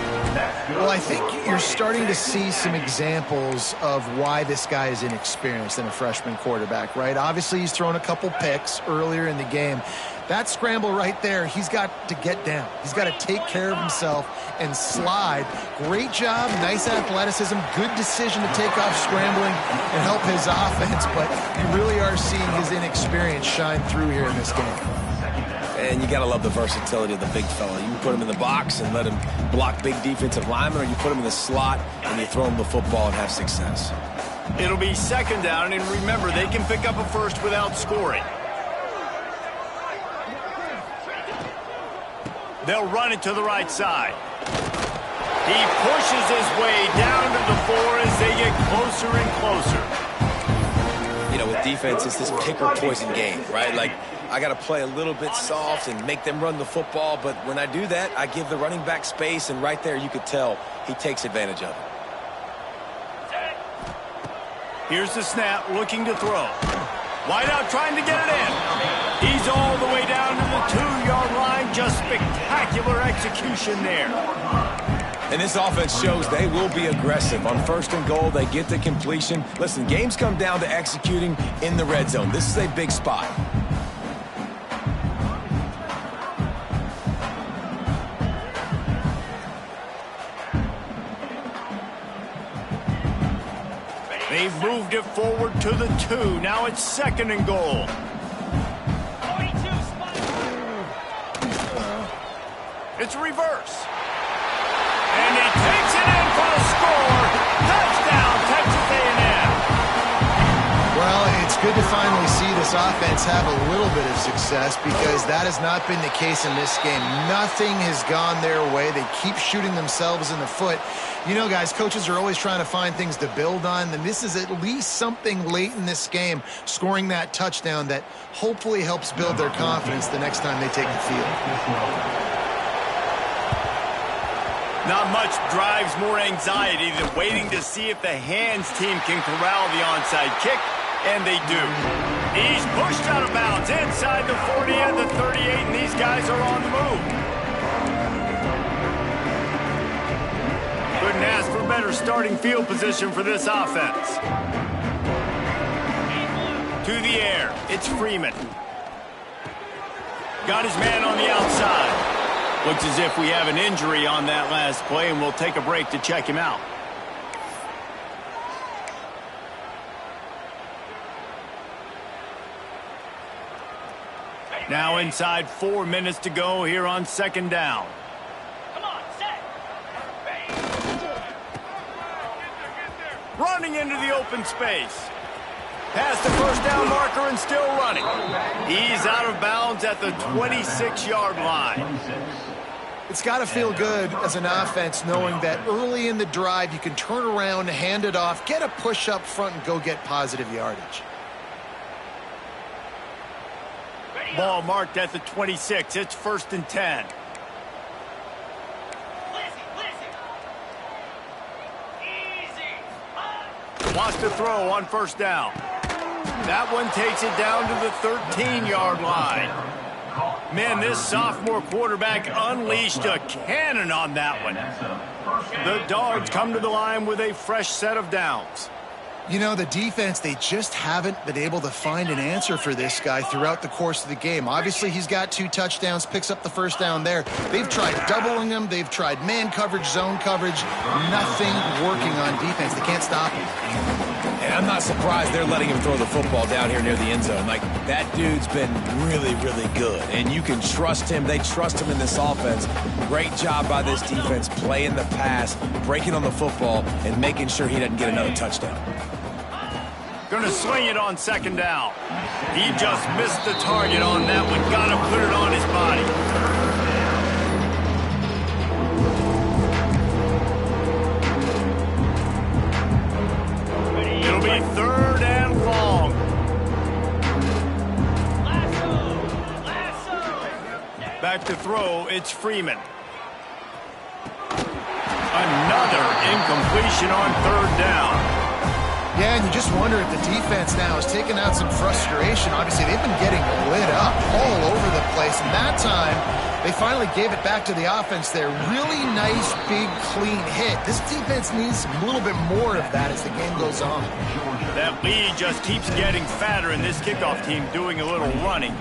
Well, Well, I think you're starting to see some examples of why this guy is inexperienced in a freshman quarterback, right? Obviously, he's thrown a couple picks earlier in the game. That scramble right there, he's got to get down. He's got to take care of himself and slide. Great job, nice athleticism, good decision to take off scrambling and help his offense, but you really are seeing his inexperience shine through here in this game. And you got to love the versatility of the big fella. You can put him in the box and let him block big defensive linemen, or you put him in the slot and you throw him the football and have success. It'll be second down, and remember, they can pick up a first without scoring. They'll run it to the right side. He pushes his way down to the 4 as they get closer and closer. You know, with defense, it's this pick or poison game, right? Like, I got to play a little bit soft and make them run the football, but when I do that, I give the running back space, and right there you could tell he takes advantage of it. Here's the snap, looking to throw. Wide out, trying to get it in. He's all the way down to the 2-yard line. Just spectacular execution there. And this offense shows they will be aggressive. On 1st and goal, they get the completion. Listen, games come down to executing in the red zone. This is a big spot. They've moved it forward to the 2. Now it's 2nd and goal. It's a reverse. And he takes it in for a score. Touchdown, Texas A&M. Well, it's good to finally see this offense have a little bit of success, because that has not been the case in this game. Nothing has gone their way. They keep shooting themselves in the foot. You know, guys, coaches are always trying to find things to build on, and this is at least something late in this game, scoring that touchdown that hopefully helps build their confidence the next time they take the field. Not much drives more anxiety than waiting to see if the hands team can corral the onside kick, and they do. He's pushed out of bounds inside the 40 and the 38, and these guys are on the move. Couldn't ask for better starting field position for this offense. To the air, it's Freeman. Got his man on the outside. Looks as if we have an injury on that last play, and we'll take a break to check him out. Now inside 4 minutes to go here on 2nd down. Come on, set. Running into the open space. Past the 1st down marker and still running. He's out of bounds at the 26-yard line. It's got to feel good as an offense knowing that early in the drive you can turn around, hand it off, get a push up front, and go get positive yardage. Ball marked at the 26. It's 1st and 10. Wants to throw on 1st down. That one takes it down to the 13-yard line. Man, this sophomore quarterback unleashed a cannon on that one. The Dogs come to the line with a fresh set of downs. You know, the defense, they just haven't been able to find an answer for this guy throughout the course of the game. Obviously, he's got 2 touchdowns, picks up the 1st down there. They've tried doubling him. They've tried man coverage, zone coverage. Nothing working on defense. They can't stop him. And I'm not surprised they're letting him throw the football down here near the end zone. Like, that dude's been really, really good. And you can trust him. They trust him in this offense. Great job by this defense playing the pass, breaking on the football, and making sure he doesn't get another touchdown. Going to swing it on 2nd down. He just missed the target on that one. Got to put it on his body. It'll be 3rd and long. Back to throw, it's Freeman. Another incompletion on 3rd down. Yeah, and you just wonder if the defense now has taken out some frustration. Obviously, they've been getting lit up all over the place. And that time, they finally gave it back to the offense there. Really nice, big, clean hit. This defense needs a little bit more of that as the game goes on. That lead just keeps getting fatter, and this kickoff team doing a little running.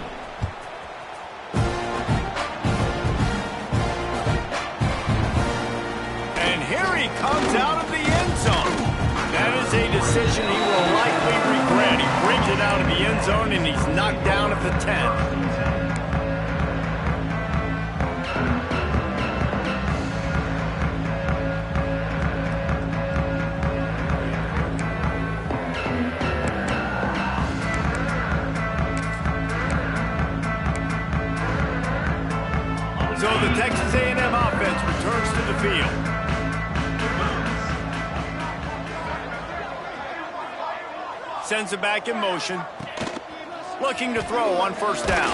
And here he comes out of the end zone. That is a decision he will likely regret. He brings it out of the end zone, and he's knocked down at the 10. So the Texas A&M offense returns to the field. Sends it back in motion. Looking to throw on first down.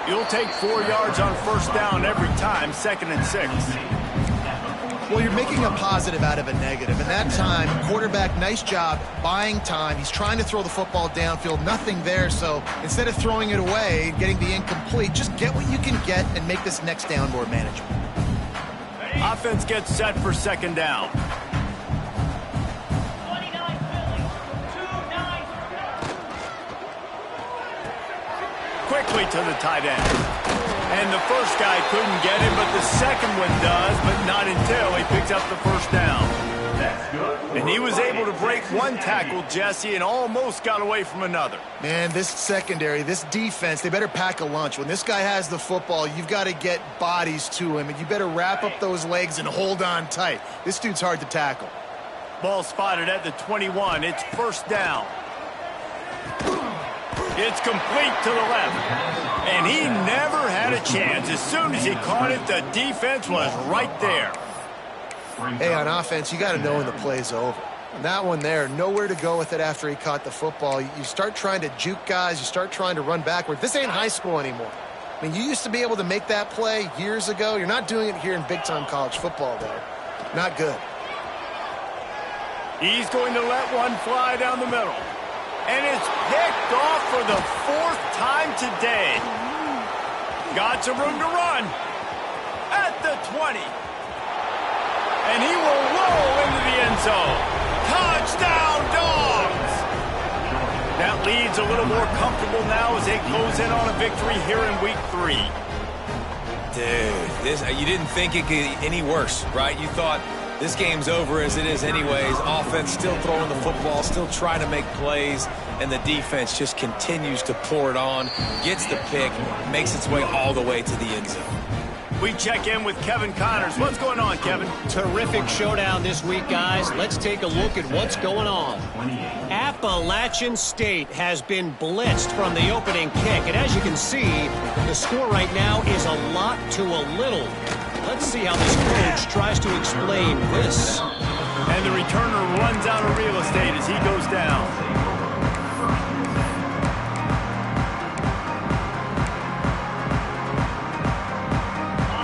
You'll take 4 yards on first down every time, 2nd and 6. Well, you're making a positive out of a negative. And that time, quarterback, nice job buying time. He's trying to throw the football downfield. Nothing there. So instead of throwing it away and getting the incomplete, just get what you can get and make this next down more manageable. Offense gets set for 2nd down. Quickly to the tight end. And the first guy couldn't get him, but the second one does, but not until he picks up the first down. And he was able to break one tackle, Jesse, and almost got away from another. Man, this secondary, this defense, they better pack a lunch. When this guy has the football, you've got to get bodies to him, and you better wrap up those legs and hold on tight. This dude's hard to tackle. Ball spotted at the 21. It's first down. It's complete to the left. And he never had a chance. As soon as he caught it, the defense was right there. Hey, on offense, you got to know when the play's over. And that one there, nowhere to go with it after he caught the football. You start trying to juke guys. You start trying to run backward. This ain't high school anymore. I mean, you used to be able to make that play years ago. You're not doing it here in big-time college football, though. Not good. He's going to let one fly down the middle. And it's picked off for the 4th time today. Got some room to run. At the 20. And he will roll into the end zone. Touchdown, Dogs! That lead's a little more comfortable now as they close in on a victory here in week 3. Dude, you didn't think it could get any worse, right? You thought this game's over as it is anyways. Offense still throwing the football, still trying to make plays, and the defense just continues to pour it on, gets the pick, makes its way all the way to the end zone. We check in with Kevin Connors. What's going on, Kevin? Terrific showdown this week, guys. Let's take a look at what's going on. Appalachian State has been blitzed from the opening kick. And as you can see, the score right now is a lot to a little. Let's see how this coach tries to explain this. And the returner runs out of real estate as he goes down.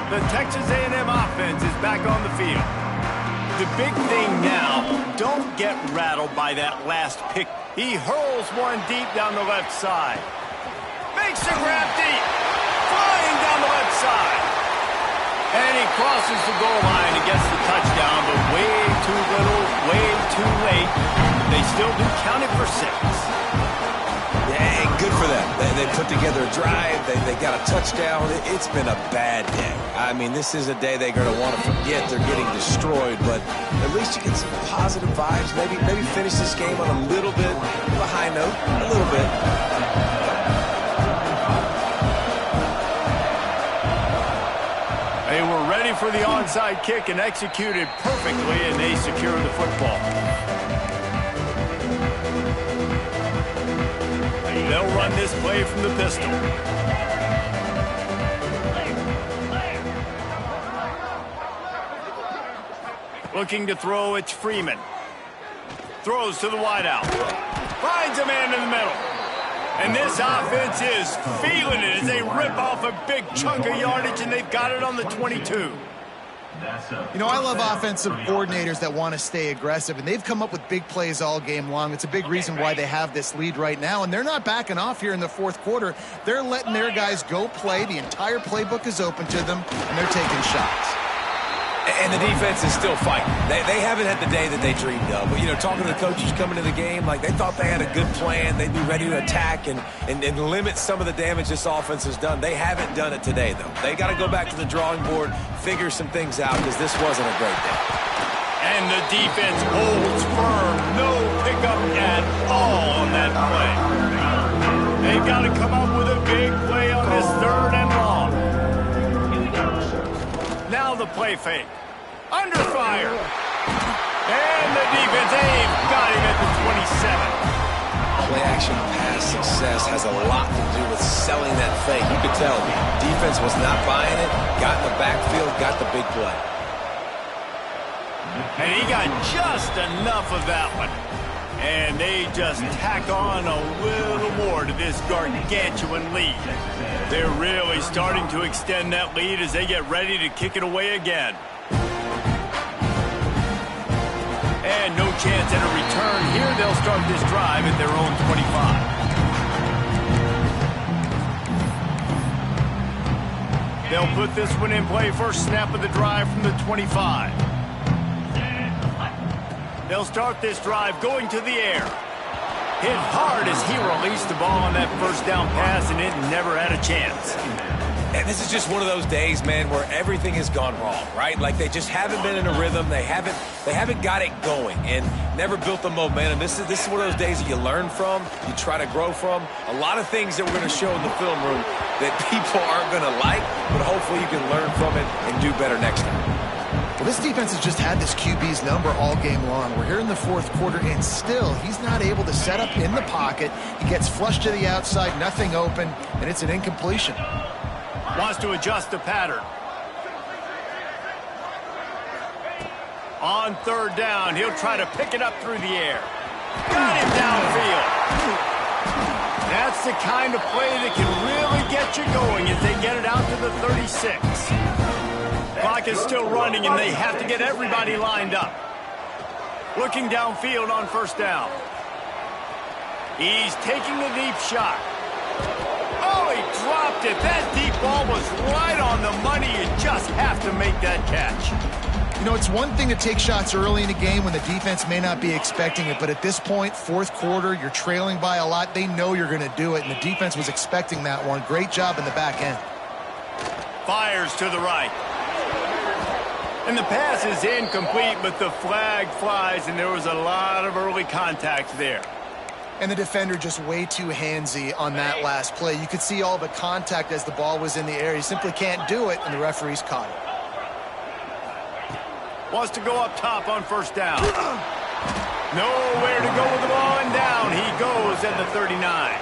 The Texas A&M offense is back on the field. The big thing now, don't get rattled by that last pick. He hurls one deep down the left side. Makes the grab deep. Flying down the left side. And he crosses the goal line and gets the touchdown, but way too little, way too late. They still do count it for 6. Yeah, good for them. They put together a drive. They got a touchdown. It's been a bad day. I mean, this is a day they're going to want to forget. They're getting destroyed, but at least you get some positive vibes. Maybe finish this game on a little bit of a high note, a little bit. They were ready for the onside kick and executed perfectly, and they secured the football. They'll run this play from the pistol. Looking to throw, it's Freeman. Throws to the wideout. Finds a man in the middle. And this offense is feeling it as they rip off a big chunk of yardage, and they've got it on the 22. You know, I love offensive coordinators that want to stay aggressive, and they've come up with big plays all game long. It's a big reason why they have this lead right now, and they're not backing off here in the fourth quarter. They're letting their guys go play. The entire playbook is open to them, and they're taking shots. And the defense is still fighting. They haven't had the day that they dreamed of. But, you know, talking to the coaches coming to the game, like they thought they had a good plan. They'd be ready to attack and limit some of the damage this offense has done. They haven't done it today, though. They got to go back to the drawing board, figure some things out, because this wasn't a great day. And the defense holds firm. No pickup at all on that play. They've got to come up with a big play on this third and long. Now the play fake. Under fire. And the defense got him at the 27. Play action pass success has a lot to do with selling that fake. You could tell defense was not buying it, got in the backfield, got the big play. And he got just enough of that one. And they just tack on a little more to this gargantuan lead. They're really starting to extend that lead as they get ready to kick it away again. And no chance at a return here. They'll start this drive at their own 25. They'll put this one in play. First snap of the drive from the 25. They'll start this drive going to the air. Hit hard as he released the ball on that first down pass, and it never had a chance. And this is just one of those days, man, where everything has gone wrong, right? Like they just haven't been in a rhythm. They haven't got it going and never built the momentum. This is one of those days that you learn from, you try to grow from. A lot of things that we're going to show in the film room that people aren't going to like, but hopefully you can learn from it and do better next time. Well, this defense has just had this QB's number all game long. We're here in the fourth quarter, and still he's not able to set up in the pocket. He gets flushed to the outside, nothing open, and it's an incompletion. Wants to adjust the pattern. On third down, he'll try to pick it up through the air. Got him downfield. That's the kind of play that can really get you going as they get it out to the 36. Clock is still running, and they have to get everybody lined up. Looking downfield on first down. He's taking a deep shot. Oh, he dropped it. That deep ball was right on the money. You just have to make that catch. You know, it's one thing to take shots early in a game when the defense may not be expecting it, but at this point, fourth quarter, you're trailing by a lot. They know you're going to do it, and the defense was expecting that one. Great job in the back end. Fires to the right. And the pass is incomplete, but the flag flies, and there was a lot of early contact there. And the defender just way too handsy on that last play. You could see all the contact as the ball was in the air. He simply can't do it, and the referees caught it. Wants to go up top on first down. Nowhere to go with the ball, and down he goes at the 39.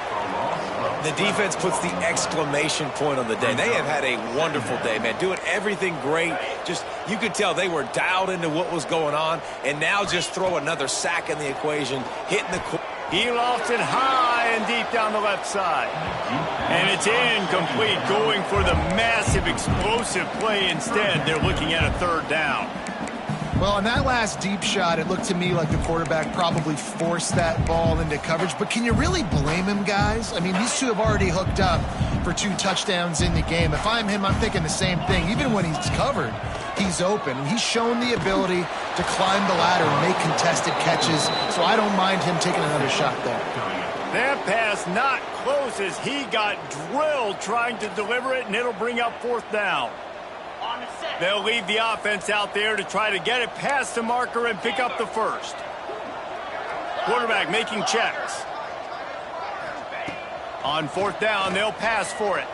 The defense puts the exclamation point on the day. They have had a wonderful day, man. Doing everything great. Just, you could tell they were dialed into what was going on, and now just throw another sack in the equation, hitting the... He lofts it high and deep down the left side. And it's incomplete, going for the massive explosive play instead. They're looking at a third down. Well, on that last deep shot, it looked to me like the quarterback probably forced that ball into coverage. But can you really blame him, guys? I mean, these two have already hooked up for 2 touchdowns in the game. If I'm him, I'm thinking the same thing. Even when he's covered, he's open. He's shown the ability to climb the ladder and make contested catches. So I don't mind him taking another shot there. That pass not close as he got drilled trying to deliver it, and it'll bring up fourth down. They'll leave the offense out there to try to get it past the marker and pick up the first. Quarterback making checks. On fourth down, they'll pass for it.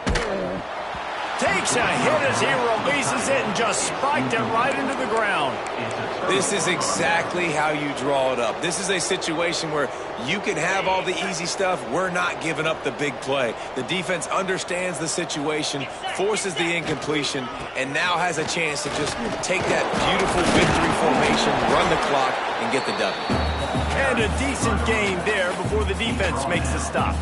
Takes a hit as he releases it and just spiked it right into the ground. This is exactly how you draw it up. This is a situation where you can have all the easy stuff. We're not giving up the big play. The defense understands the situation, forces the incompletion, and now has a chance to just take that beautiful victory formation, run the clock, and get the W. And a decent game there before the defense makes the stop.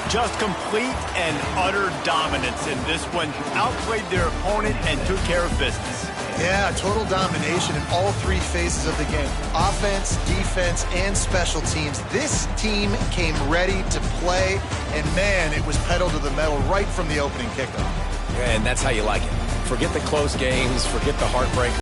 Just complete and utter dominance in this one. Outplayed their opponent and took care of business. Yeah, total domination in all three phases of the game. Offense, defense, and special teams. This team came ready to play, and man, it was pedal to the metal right from the opening kickoff. And that's how you like it. Forget the close games, forget the heartbreak.